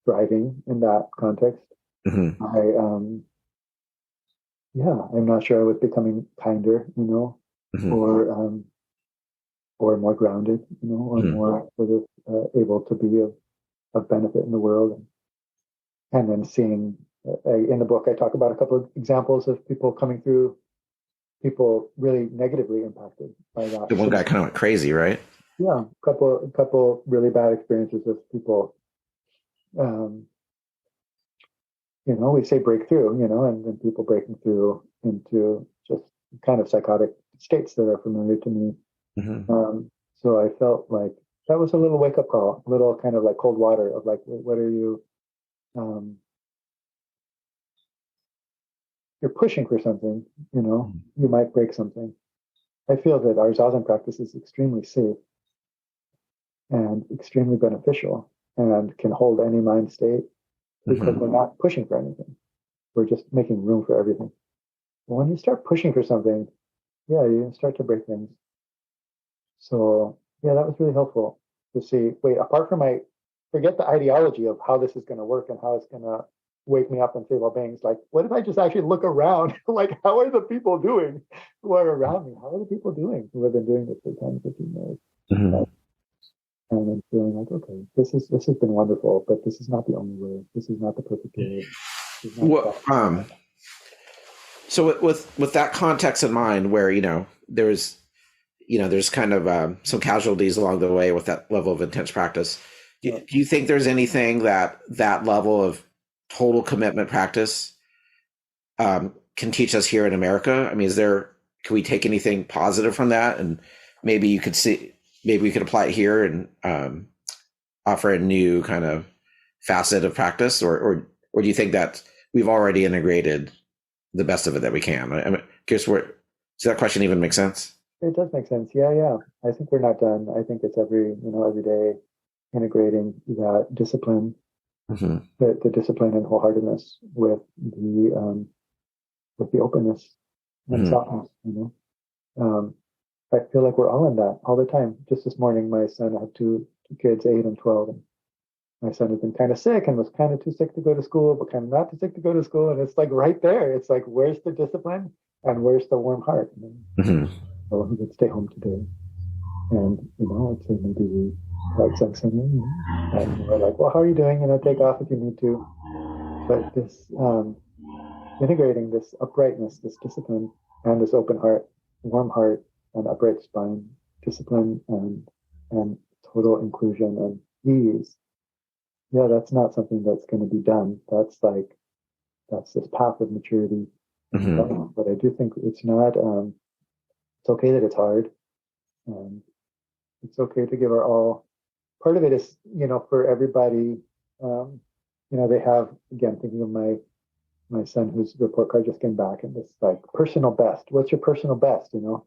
thriving in that context. I'm not sure I was becoming kinder, or more grounded, or more sort of able to be of benefit in the world. And then seeing, in the book, I talk about a couple of examples of people really negatively impacted by that. The one guy kind of went crazy, right? Yeah, a couple really bad experiences of people. We say breakthrough, and then people breaking through into just kind of psychotic states that are familiar to me. So I felt like that was a little wake up call, a little kind of like cold water of like, what are you, you're pushing for something, you might break something. I feel that our Zazen practice is extremely safe and extremely beneficial and can hold any mind state because we're not pushing for anything. We're just making room for everything. But when you start pushing for something, you start to break things. So, that was really helpful to see, wait, apart from forget the ideology of how this is going to work and how it's going to wake me up and say, well, beings, like, what if I just actually look around? Like, how are the people doing who are around me? How are the people doing who have been doing this for 10, 15 years? And then feeling like, okay, this has been wonderful, but this is not the only way. This is not the perfect way. So with that context in mind, where there's kind of some casualties along the way with that level of intense practice. Do you think there's anything that level of total commitment practice can teach us here in America? I mean, can we take anything positive from that? And maybe we could apply it here and offer a new kind of facet of practice, or do you think that we've already integrated the best of it that we can? I'm curious, does that question even make sense? It does make sense. Yeah. I think we're not done. I think it's every day integrating that discipline, the discipline and wholeheartedness with the openness and softness. I feel like we're all in that all the time. Just this morning, my son, I have two kids, 8 and 12, and my son has been kind of sick and was kind of too sick to go to school, but kind of not too sick to go to school. And it's like right there. It's like, where's the discipline and where's the warm heart? So he would stay home today. And, I'd say maybe we write something. And we're like, well, how are you doing? Take off if you need to. But this integrating this uprightness, this discipline, and this open heart, warm heart, and upright spine, discipline and total inclusion and ease. Yeah, that's not something that's going to be done. That's this path of maturity. But I do think it's not, it's okay that it's hard. It's okay to give our all. Part of it is, for everybody, they have, again, thinking of my son whose report card just came back, and this personal best. What's your personal best, And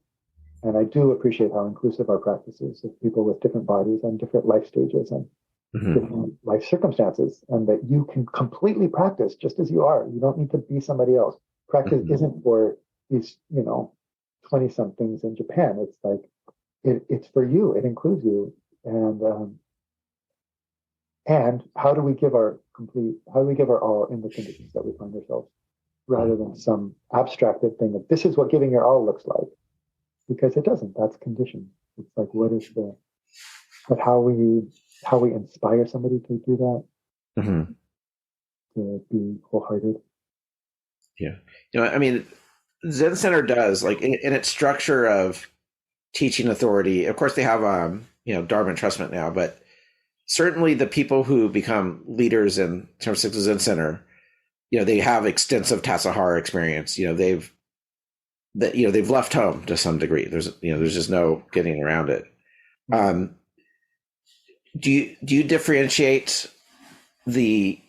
I do appreciate how inclusive our practice is of people with different bodies and different life stages and different life circumstances, and that you can completely practice just as you are. You don't need to be somebody else. Practice isn't for these, 20-somethings in Japan. It's it's for you. It includes you. And how do we give our all in the conditions that we find ourselves, rather than some abstracted thing of this is what giving your all looks like, because it doesn't. That's conditioned. It's like, but how we inspire somebody to do that, to be wholehearted. Yeah. Zen Center does, in its structure of teaching authority, of course they have, Dharma entrustment now, but certainly the people who become leaders in San Francisco Zen Center, they have extensive Tassajara experience. They've left home to some degree. There's just no getting around it. Do you differentiate the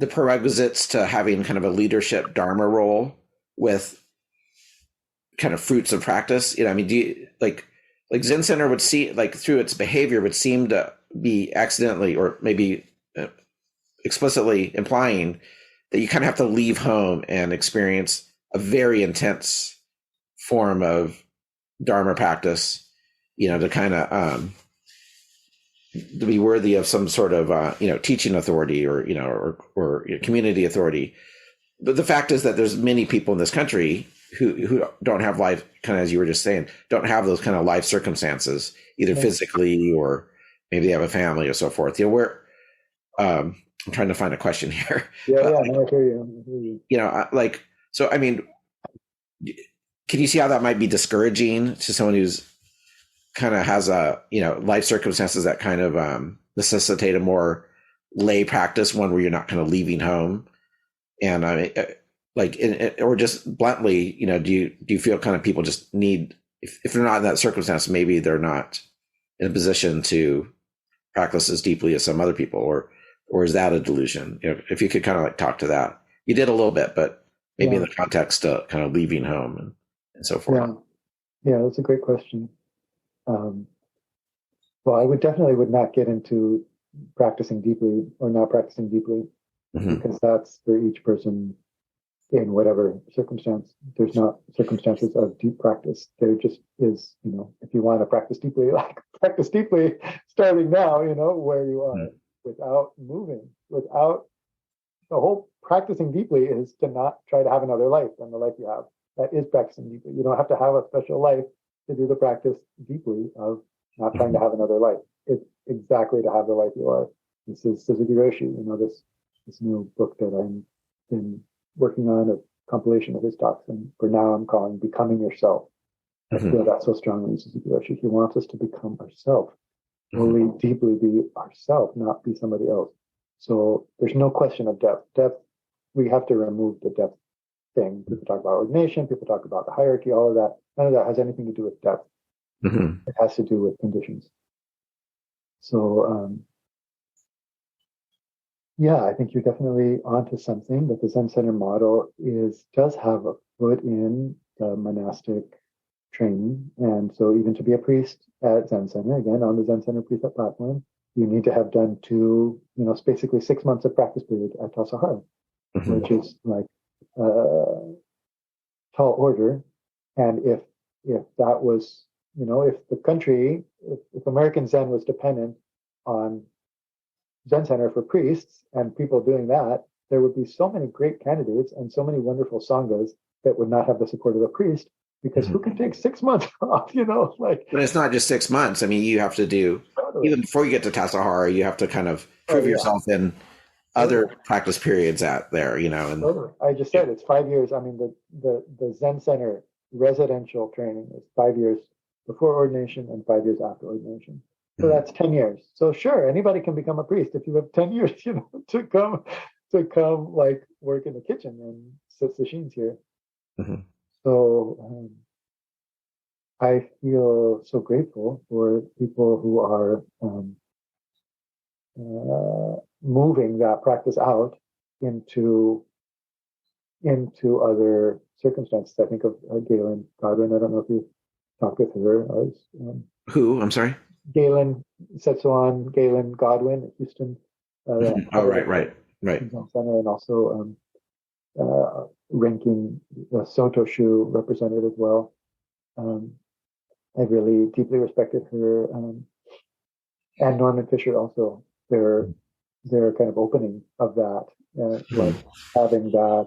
prerequisites to having kind of a leadership Dharma role with kind of fruits of practice? Do you like Zen Center would see, through its behavior, would seem to be accidentally or maybe explicitly implying that you kind of have to leave home and experience a very intense form of Dharma practice, to kind of to be worthy of some sort of teaching authority or community authority. But the fact is that there's many people in this country who don't have life, kind of as you were just saying, don't have those kind of life circumstances, either physically or maybe they have a family or so forth. I'm trying to find a question here. I hear you. Can you see how that might be discouraging to someone who's kind of has life circumstances that kind of necessitate a more lay practice, one where you're not kind of leaving home, and or just bluntly, do you feel kind of people just need, if they're not in that circumstance, maybe they're not in a position to practice as deeply as some other people, or is that a delusion? If you could kind of talk to that. You did a little bit, but maybe in the context of kind of leaving home and so forth. Yeah, that's a great question. Well, I would not get into practicing deeply or not practicing deeply, because that's for each person in whatever circumstance. There's not circumstances of deep practice. There just is, if you want to practice deeply, practice deeply starting now, where you are, without moving, without the whole practicing deeply is to not try to have another life than the life you have. That is practicing deeply. You don't have to have a special life to do the practice deeply of not trying to have another life. It's exactly to have the life you are. This is Suzuki Roshi, this new book that I'm been working on, a compilation of his talks, and for now I'm calling Becoming Yourself. I feel that so strongly in Suzuki Roshi. He wants us to become ourselves, fully, deeply be ourselves, not be somebody else. So there's no question of depth. Depth, we have to remove the depth thing. People talk about ordination, people talk about the hierarchy, all of that. None of that has anything to do with depth. It has to do with conditions. So Yeah, I think you're definitely onto something. That the Zen Center model does have a foot in the monastic training, and so even to be a priest at Zen Center, again on the Zen Center precept platform, you need to have done two, it's basically 6 months of practice period at Tassajara, which is like tall order. And if that was, if the country, if American Zen was dependent on Zen Center for priests and people doing that, there would be so many great candidates and so many wonderful sanghas that would not have the support of a priest, because who can take 6 months off, like. But it's not just 6 months. I mean, you have to do, even before you get to Tassajara, you have to kind of prove yourself in other practice periods out there, And I just said it's 5 years. I mean, the Zen Center residential training is 5 years before ordination and 5 years after ordination. So that's 10 years. So sure, anybody can become a priest if you have 10 years, to come like work in the kitchen and sit sashins here. So I feel so grateful for people who are moving that practice out into other circumstances. I think of Galen Godwin. I don't know if you talked with her. Who? I'm sorry? Galen Setsuan, Galen Godwin at Houston. Right. Center, and also ranking Soto Shu represented as well. I really deeply respected her, and Norman Fisher also. Their kind of opening of that, like having that,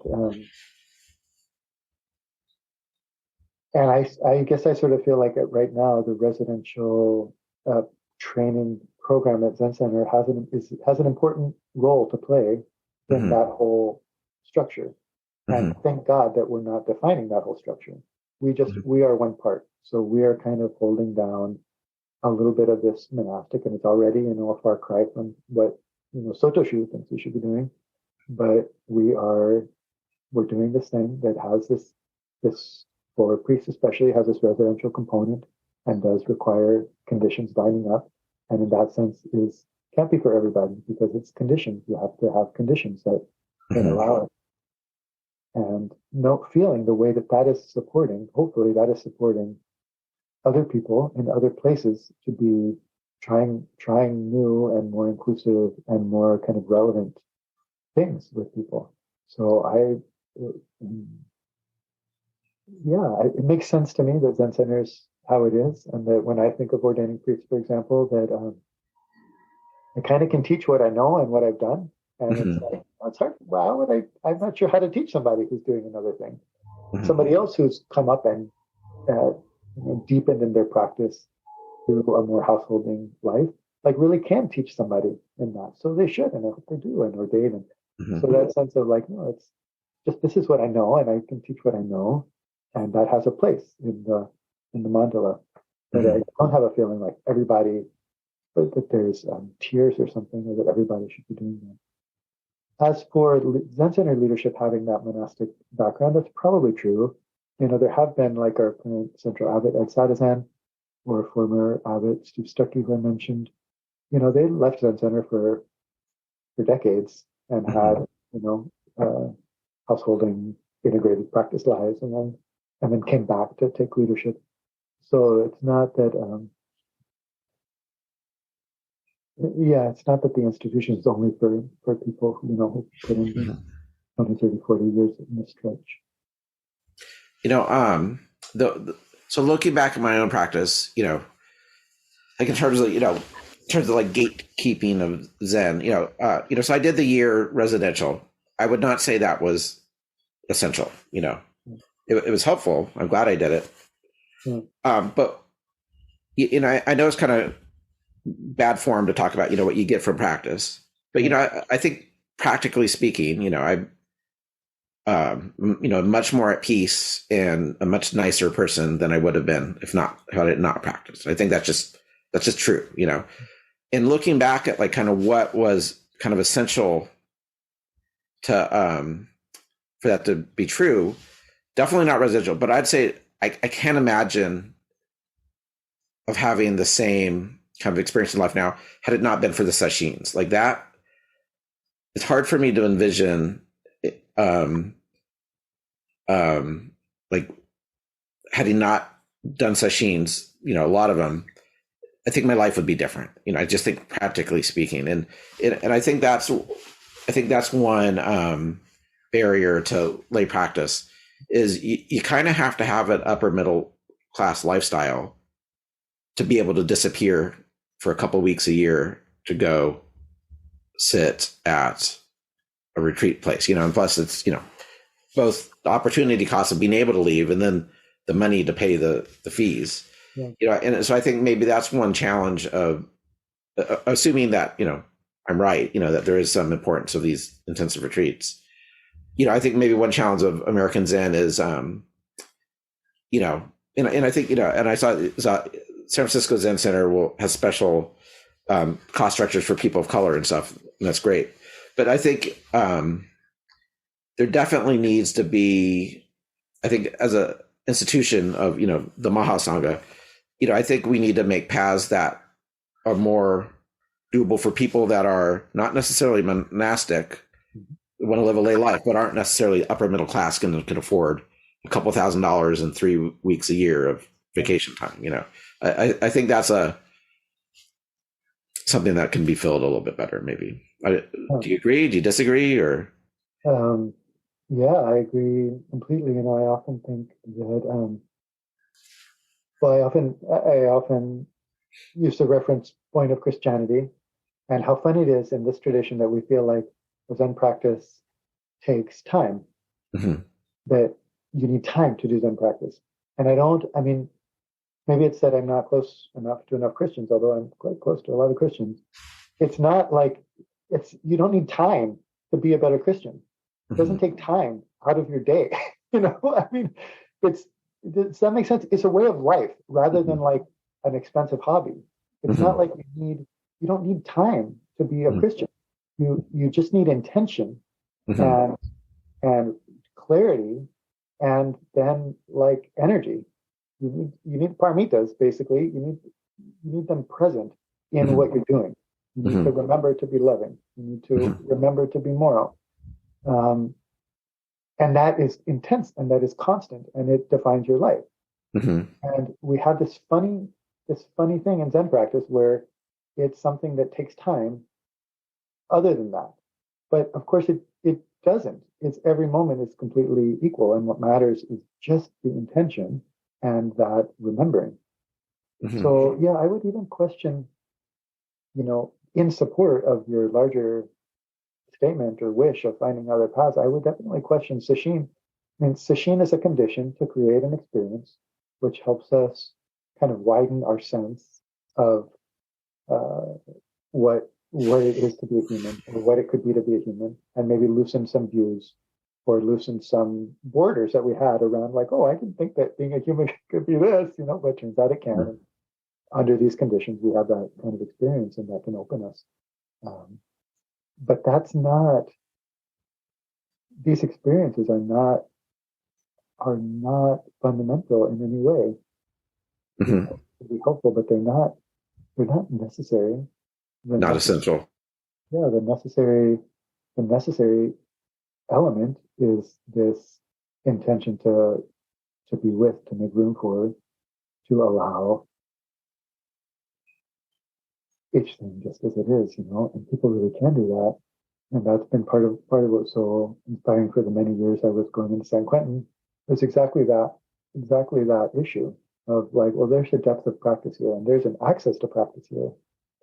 and I guess I sort of feel like right now the residential training program at Zen Center has an important role to play in that whole structure. And thank God that we're not defining that whole structure. We are one part. So we are kind of holding down a little bit of this monastic, and it's already, a far cry from what, Soto Shu thinks we should be doing. But we're doing this thing that has this for priests especially, has this residential component and does require conditions lining up. And in that sense can't be for everybody, because it's conditions. You have to have conditions that allow it. And feeling the way that is supporting, hopefully that is supporting other people in other places to be trying new and more inclusive and more kind of relevant things with people. So it makes sense to me that Zen Center is how it is, and that when I think of ordaining priests, for example, that I kind of can teach what I know and what I've done. And it's like, it's hard. Wow, I'm not sure how to teach somebody who's doing another thing. Somebody else who's come up and deepened in their practice through a more householding life, like really can teach somebody in that. So they should, and I hope they do, and ordain. And so that sense of like, no, it's just, this is what I know, and I can teach what I know, and that has a place in the mandala. But I don't have a feeling like everybody, that there's tiers or something, or that everybody should be doing that. As for Zen Center leadership having that monastic background, that's probably true. There have been, like our current central abbot, Ed Sadazan, or former abbot Steve Stuckey, who I mentioned. They left Zen Center for decades and had, householding integrated practice lives, and then came back to take leadership. So it's not that, it's not that the institution is only for people who put in 20, 30, 40 years in this stretch. So looking back at my own practice, like in terms of like gatekeeping of Zen, so I did the year residential. I would not say that was essential. It was helpful. I'm glad I did it. But I know it's kind of bad form to talk about, what you get from practice. But, I think practically speaking, I'm, much more at peace and a much nicer person than I would have been had it not practiced. I think that's just true, And looking back at like kind of what was kind of essential to, for that to be true, definitely not residential, but I'd say I can't imagine of having the same kind of experience in life now had it not been for the sashins. Like that it's hard for me to envision, like had he not done sashins, a lot of them, I think my life would be different. I just think practically speaking, and I think that's one barrier to lay practice is you kind of have to have an upper middle class lifestyle to be able to disappear for a couple weeks a year to go sit at a retreat place, and plus it's, both the opportunity cost of being able to leave and then the money to pay the fees, and so I think maybe that's one challenge of assuming that, I'm right, that there is some importance of these intensive retreats. I think maybe one challenge of American Zen is, and I think, and I saw San Francisco Zen Center has special cost structures for people of color and stuff, and that's great. But I think there definitely needs to be, I think as a institution of, the Mahasangha, I think we need to make paths that are more doable for people that are not necessarily monastic, want to live a lay life, but aren't necessarily upper middle class, can afford a couple $1,000s in 3 weeks a year of vacation time. I think that's something that can be filled a little bit better, maybe. Do you agree? Do you disagree? Or yeah, I agree completely. I often think that I often use the reference point of Christianity and how funny it is in this tradition that we feel like the Zen practice takes time, that you need time to do Zen practice. And maybe it's that I'm not close enough to enough Christians, although I'm quite close to a lot of Christians. It's not like you don't need time to be a better Christian. It doesn't take time out of your day. Does that make sense? It's a way of life rather than like an expensive hobby. It's not like you don't need time to be a Christian. You just need intention and clarity, and then like energy. You need paramitas, basically. You need them present in what you're doing. You need to remember to be loving. You need to remember to be moral. And that is intense, and that is constant, and it defines your life. And we have this funny thing in Zen practice where it's something that takes time other than that. But of course it doesn't. It's every moment is completely equal, and what matters is just the intention and that remembering. So yeah, I would even question, in support of your larger statement or wish of finding other paths, I would definitely question sesshin. Sesshin is a condition to create an experience which helps us kind of widen our sense of what it is to be a human, or what it could be to be a human, and maybe loosen some views or loosen some borders that we had around, like, I didn't think that being a human could be this, but turns out it can. And under these conditions, we have that kind of experience, and that can open us. But these experiences are not fundamental in any way. To be helpful, but they're not necessary. Not essential. Yeah, the necessary element is this intention to be with, to make room for, to allow each thing just as it is, and people really can do that. And that's been part of what's so inspiring for the many years I was going into San Quentin. It's exactly that issue of like, well, there's a depth of practice here, and there's an access to practice here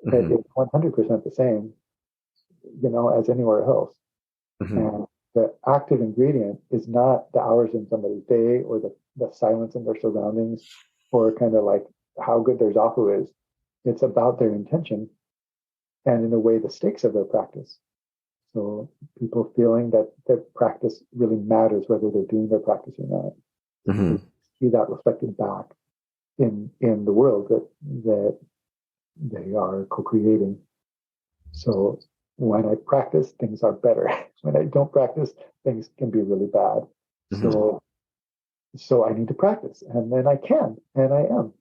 that is 100% the same, as anywhere else. And the active ingredient is not the hours in somebody's day or the silence in their surroundings or kind of like how good their zafu is. It's about their intention and, in a way, the stakes of their practice. So people feeling that their practice really matters, whether they're doing their practice or not. See that reflected back in the world that they are co-creating. So when I practice, things are better. When I don't practice, things can be really bad. So I need to practice, and then I can, and I am,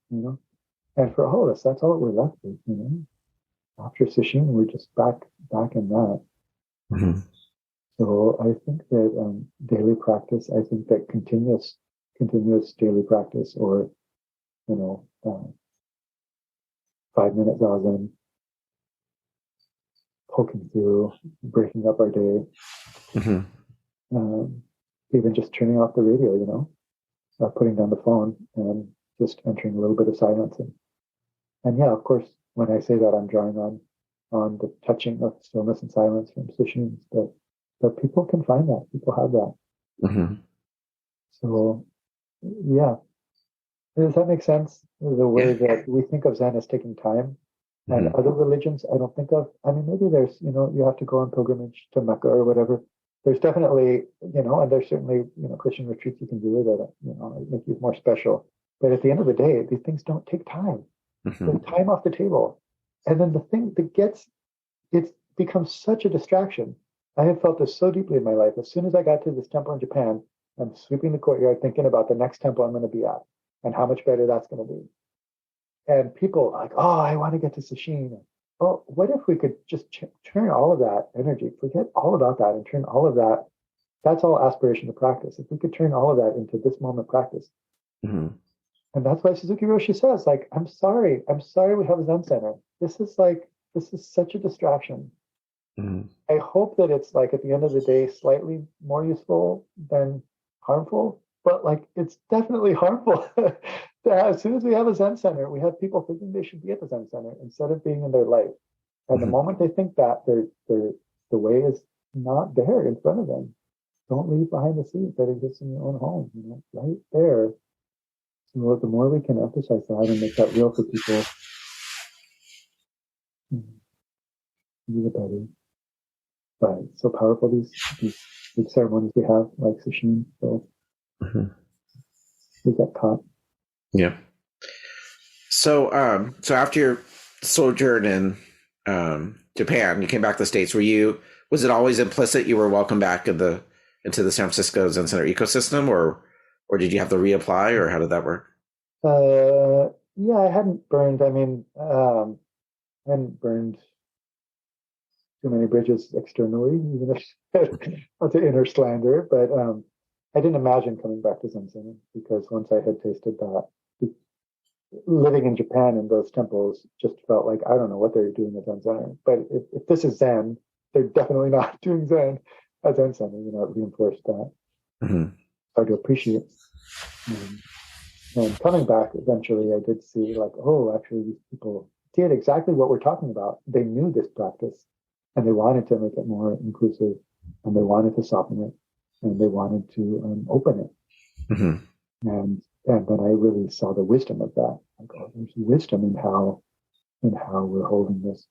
And for all of us, that's all we're left with, After sesshin, we're just back in that. Mm-hmm. So I think that daily practice, I think that continuous daily practice, or 5 minute zazen, poking through, breaking up our day, even just turning off the radio, putting down the phone and just entering a little bit of silence. And yeah, of course, when I say that, I'm drawing on the touching of stillness and silence from Sesshin, but people can find that. People have that. Mm-hmm. So, yeah. Does that make sense? The way that we think of Zen as taking time, and other religions, I don't think of. I mean, maybe there's, you have to go on pilgrimage to Mecca or whatever. There's definitely, and there's certainly, Christian retreats you can do that, make you more special. But at the end of the day, these things don't take time. There's time off the table. And then the thing that it becomes such a distraction. I have felt this so deeply in my life. As soon as I got to this temple in Japan, I'm sweeping the courtyard thinking about the next temple I'm going to be at and how much better that's going to be. And people are like, oh, I want to get to Sesshin. Oh, what if we could just turn all of that energy, forget all about that, and turn all of that? That's all aspiration to practice. If we could turn all of that into this moment practice. And that's why Suzuki Roshi says, like, I'm sorry we have a Zen center. This is such a distraction. I hope that it's, like, at the end of the day, slightly more useful than harmful, but, like, it's definitely harmful. As soon as we have a Zen center, we have people thinking they should be at the Zen center instead of being in their life. And the moment they think that, the way is not there in front of them. Don't leave behind the seat that exists in your own home, right there. So the more we can emphasize that and make that real for people, the better. But it's so powerful, these big ceremonies we have, like Sesshin. So we get caught. Yeah. So after your sojourn in Japan, you came back to the States. Was it always implicit you were welcome back into the San Francisco Zen Center ecosystem, or did you have to reapply, or how did that work? Yeah, I hadn't burned. I mean, I hadn't burned too many bridges externally, even if not to inner slander. But I didn't imagine coming back to Zen Center, because once I had tasted that, living in Japan in those temples just felt like, I don't know what they're doing at Zen Center. But if this is Zen, they're definitely not doing Zen at Zen Center. It reinforced that. Hard to appreciate. And coming back, eventually, I did see, like, oh, actually, these people did exactly what we're talking about. They knew this practice, and they wanted to make it more inclusive, and they wanted to soften it, and they wanted to open it. And then I really saw the wisdom of that. Like, oh, there's wisdom in how we're holding this.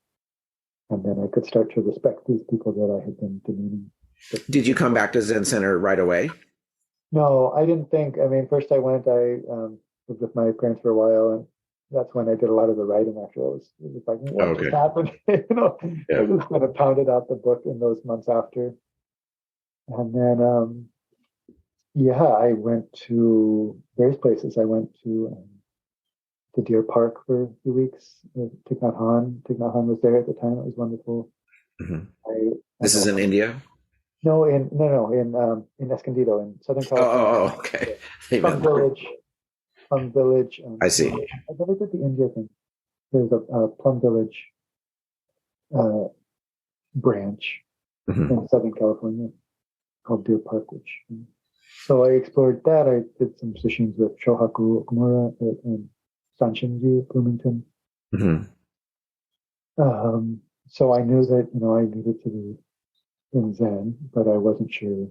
And then I could start to respect these people that I had been demeaning. Did you come back to Zen Center right away? No, I didn't think. I mean, first I went, I was with my parents for a while, and that's when I did a lot of the writing. Actually, it was like, what just happened? I just kind of pounded out the book in those months after. And then, I went to various places. I went to Deer Park for a few weeks. Thich Nhat Hanh was there at the time. It was wonderful. This is in India? No, in Escondido, in Southern California. Oh, okay. Plum Village. I see. I never did the India thing. There's a Plum Village branch in Southern California called Deer Park, so I explored that. I did some sessions with Shohaku Okumura and Sanshinji Bloomington. So I knew that, I needed to be in Zen, but I wasn't sure.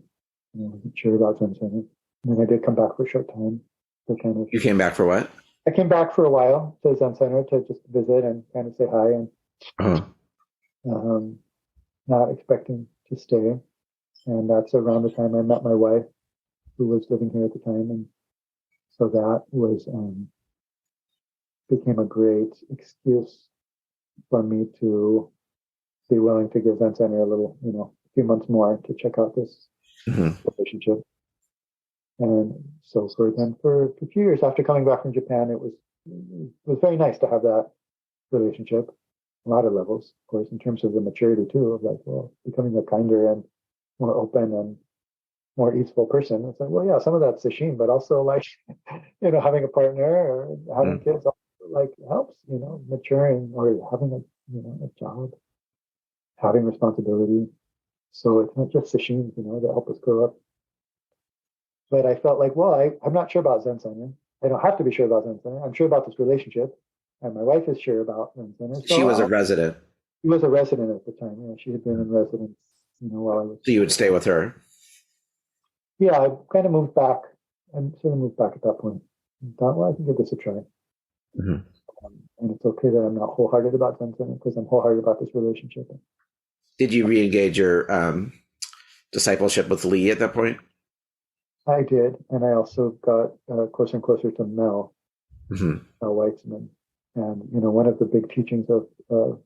I wasn't sure about Zen Center. And then I did come back for a short time. You came back for what? I came back for a while to Zen Center to just visit and kind of say hi, and not expecting to stay. And that's around the time I met my wife, who was living here at the time. And so that was became a great excuse for me to be willing to give Zen Center a little, a few months more to check out this relationship. And so for a few years after coming back from Japan, it was very nice to have that relationship. a lot of levels, of course, in terms of the maturity too, of like, well, becoming a kinder and more open and more easeful person. It's like, well, yeah, some of that's sesshin, but also like, having a partner or having kids also, like helps, maturing or having a job, having responsibility. So it's not just sesshin, that help us grow up. But I felt like, well, I'm not sure about Zen Center. I don't have to be sure about Zen Center. I'm sure about this relationship. And my wife is sure about Zen Center. So she was a resident. She was a resident at the time. Yeah, she had been in residence, while I was. So you would stay with her? Yeah, I kind of moved back. And sort of moved back at that point. I thought, well, I can give this a try. Mm-hmm. And it's okay that I'm not wholehearted about Zen Center because I'm wholehearted about this relationship. Did you re-engage your discipleship with Lee at that point? I did, and I also got closer and closer to Mel Weitsman. And, one of the big teachings of Sojun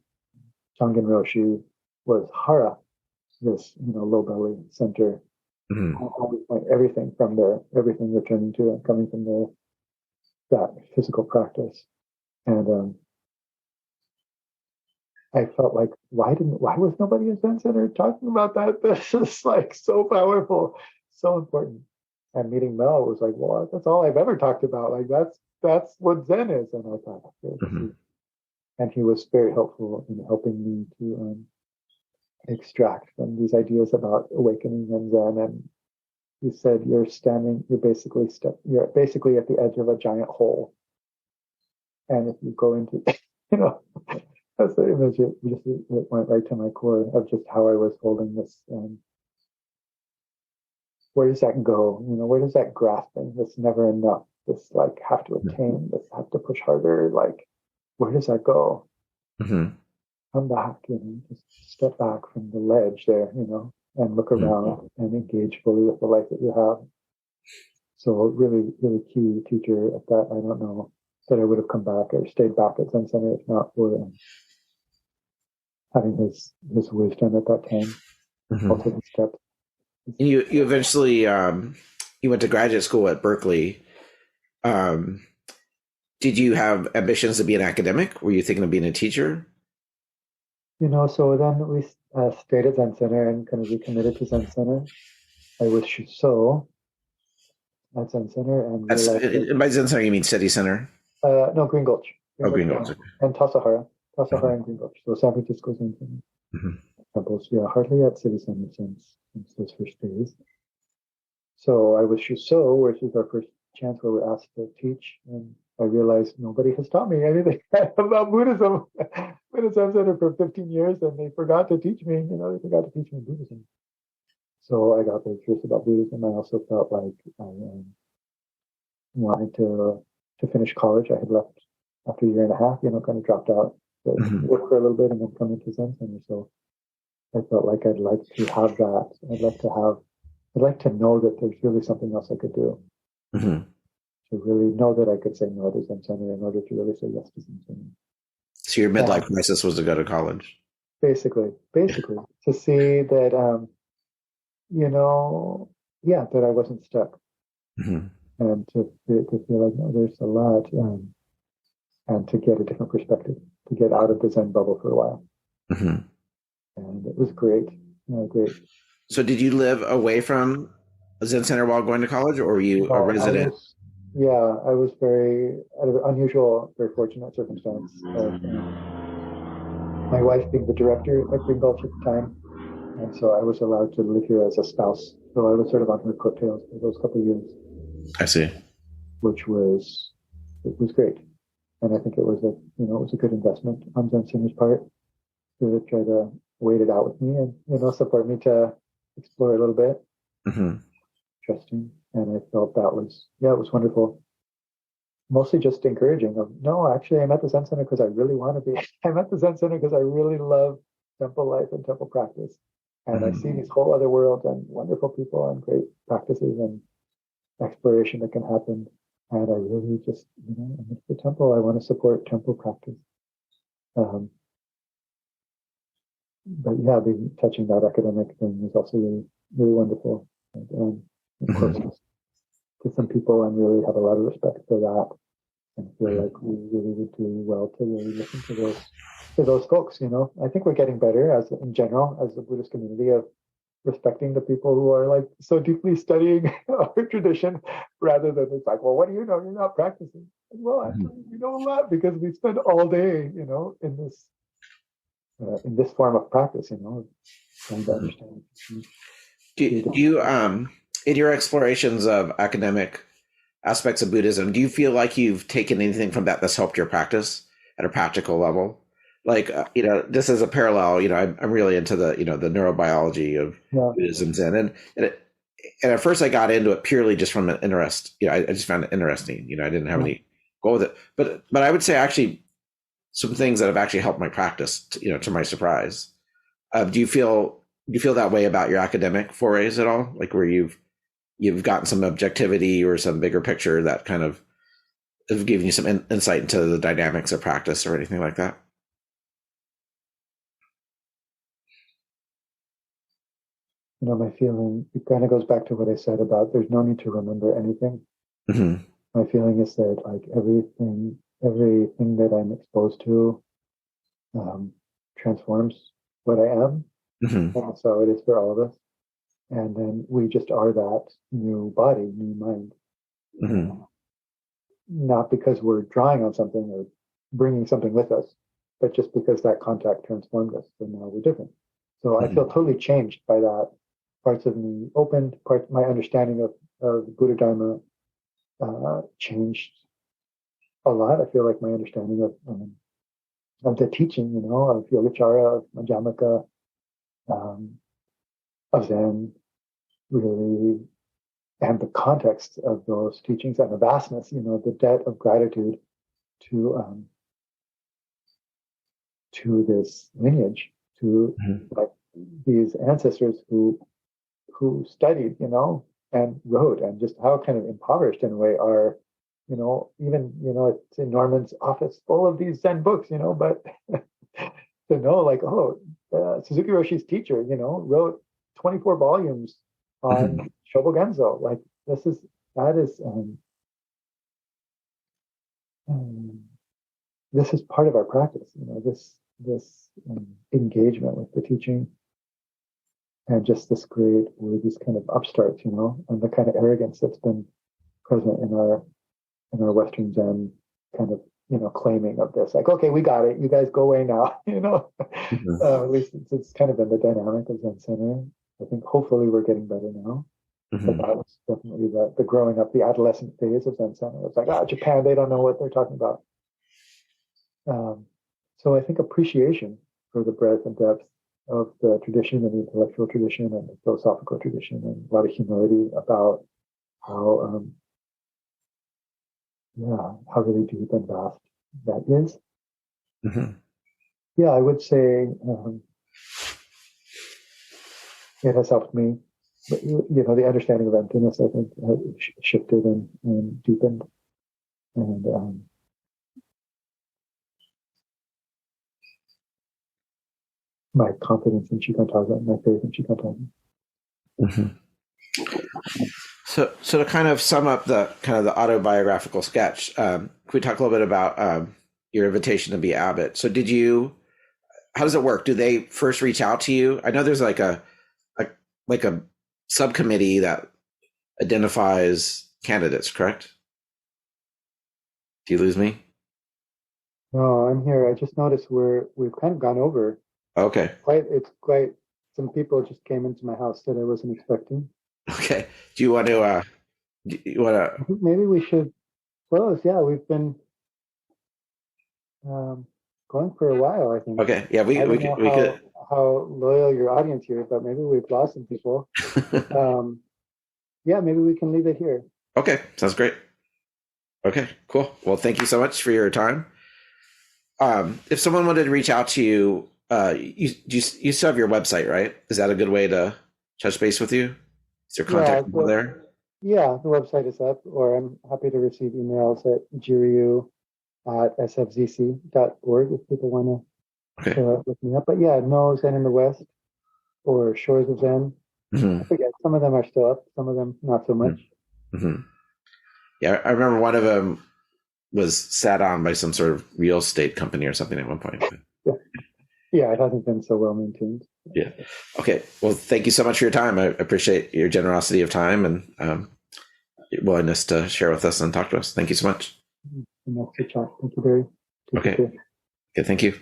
Roshi was Hara, this, low belly center. Everything from there, everything returning to it, coming from there, that physical practice. And I felt like, why was nobody in Zen Center talking about that? This is like so powerful, so important. And meeting Mel was like, well, that's all I've ever talked about. Like that's what Zen is. And I thought, and he was very helpful in helping me to extract from these ideas about awakening and Zen. And he said, you're basically at the edge of a giant hole. And if you go into, that's the image. It went right to my core of just how I was holding this. Where does that go? Where does that grasping? This never enough. This like have to attain. This have to push harder. Like, where does that go? Come back. Just step back from the ledge there. And look around and engage fully with the life that you have. So really, really key teacher at that. I don't know that I would have come back or stayed back at Zen Center if not for having his wisdom at that time. I'll take a step. You eventually you went to graduate school at Berkeley. Did you have ambitions to be an academic? Were you thinking of being a teacher? So then we stayed at Zen Center and kind of recommitted to Zen Center. I was so at Zen Center. And by Zen Center, you mean City Center? No, Green Gulch. Green Gulch. And Tassajara and Green Gulch. So San Francisco Zen Center. Temples, hardly at City Center since those first days. So I was Shuso, which is our first chance where we're asked to teach, and I realized nobody has taught me anything about Buddhism. Been at Zen Center for 15 years, and they forgot to teach me. They forgot to teach me Buddhism. So I got very curious about Buddhism. I also felt like I wanted to finish college. I had left after a year and a half. Kind of dropped out, to work for a little bit, and then come into Zen Center. So I felt like I'd like to have that. I'd like to know that there's really something else I could do. To really know that I could say no to Zen Center in order to really say yes to Zen Center. So your midlife crisis was to go to college? Basically. To see that, that I wasn't stuck. And to feel like, no, there's a lot, and to get a different perspective, to get out of the Zen bubble for a while. And it was great. Great. So did you live away from a Zen Center while going to college, or were you a resident? I was very unusual, very fortunate circumstance of my wife being the director at Green Gulch at the time. And so I was allowed to live here as a spouse. So I was sort of on her coattails for those couple of years. I see. It was great. And I think it was a good investment on Zen Center's part to try to wait it out with me and, support me to explore a little bit. Interesting. And I felt that was, it was wonderful. Mostly just encouraging of, no, actually I'm at the Zen Center because I really want to be. I'm at the Zen Center because I really love temple life and temple practice. And I see these whole other worlds and wonderful people and great practices and exploration that can happen. And I really just, I'm at the temple. I want to support temple practice. But touching that academic thing was also really, really wonderful. And of course, to some people, I really have a lot of respect for that, and feel like we really would do well to really listen to this to those folks. I think we're getting better in general as a Buddhist community of respecting the people who are like so deeply studying our tradition, rather than it's like, well, what do you know? You're not practicing. Well, actually, we know a lot because we spend all day, in this form of practice, trying to understand. Do you, in your explorations of academic aspects of Buddhism, do you feel like you've taken anything from that's helped your practice at a practical level? Like, this is a parallel, I'm really into the neurobiology of Buddhism Zen. And at first I got into it purely just from an interest. I just found it interesting. I didn't have any goal with it. But I would say actually some things that have actually helped my practice, to my surprise. Do you feel that way about your academic forays at all? Like where you've gotten some objectivity or some bigger picture that kind of have given you some insight into the dynamics of practice or anything like that? My feeling, it kind of goes back to what I said about there's no need to remember anything. Mm-hmm. My feeling is that like everything that I'm exposed to transforms what I am. Mm-hmm. And so it is for all of us. And then we just are that new body, new mind. Mm-hmm. Not because we're drawing on something or bringing something with us, but just because that contact transformed us. So now we're different. So I feel totally changed by that. Parts of me opened, my understanding of Buddha Dharma changed a lot. I feel like my understanding of the teaching, of Yogacara, of Madhyamaka, of Zen, really, and the context of those teachings and the vastness, the debt of gratitude to this lineage, to like these ancestors who studied, and wrote, and just how kind of impoverished in a way are, even, it's in Norman's office full of these Zen books, but to know like, Suzuki Roshi's teacher, wrote 24 volumes on Shobogenzo. Like that is this is part of our practice, this engagement with the teaching. And just this great, we're these kind of upstarts, and the kind of arrogance that's been present in our Western Zen kind of, claiming of this, like, okay, we got it, you guys go away now, at least it's kind of been the dynamic of Zen Center. I think hopefully we're getting better now. But that was definitely the growing up, the adolescent phase of Zen Center. It's like, Japan, they don't know what they're talking about. So I think appreciation for the breadth and depth of the tradition and the intellectual tradition and the philosophical tradition, and a lot of humility about how really deep and vast that is. Yeah, I would say it has helped me. But, the understanding of emptiness, I think, has shifted and deepened. And my confidence in Shikantaza and my faith in Shikantaza. So to kind of sum up the autobiographical sketch, could we talk a little bit about your invitation to be abbot? So how does it work? Do they first reach out to you? I know there's like a subcommittee that identifies candidates, correct? Do you lose me? No, I'm here. I just noticed we've kind of gone over. Okay. Some people just came into my house that I wasn't expecting. Okay. Do you want to? I think maybe we should close. Yeah, we've been going for a while, I think. Okay. Yeah, we could. How loyal your audience here, but maybe we've lost some people. Yeah, maybe we can leave it here. Okay, sounds great. Okay, cool. Well, thank you so much for your time. If someone wanted to reach out to you, you still have your website, right? Is that a good way to touch base with you? Is there contact info there? Yeah, the website is up, or I'm happy to receive emails at jiryu@sfzc.org if people want to look me up. But yeah, no Zen in the West or Shores of Zen. I forget. Some of them are still up, some of them not so much. Yeah, I remember one of them was sat on by some sort of real estate company or something at one point. Yeah, it hasn't been so well maintained. Yeah. Okay. Well, thank you so much for your time. I appreciate your generosity of time and your willingness to share with us and talk to us. Thank you so much. Thank you, Barry. Okay. Thank you.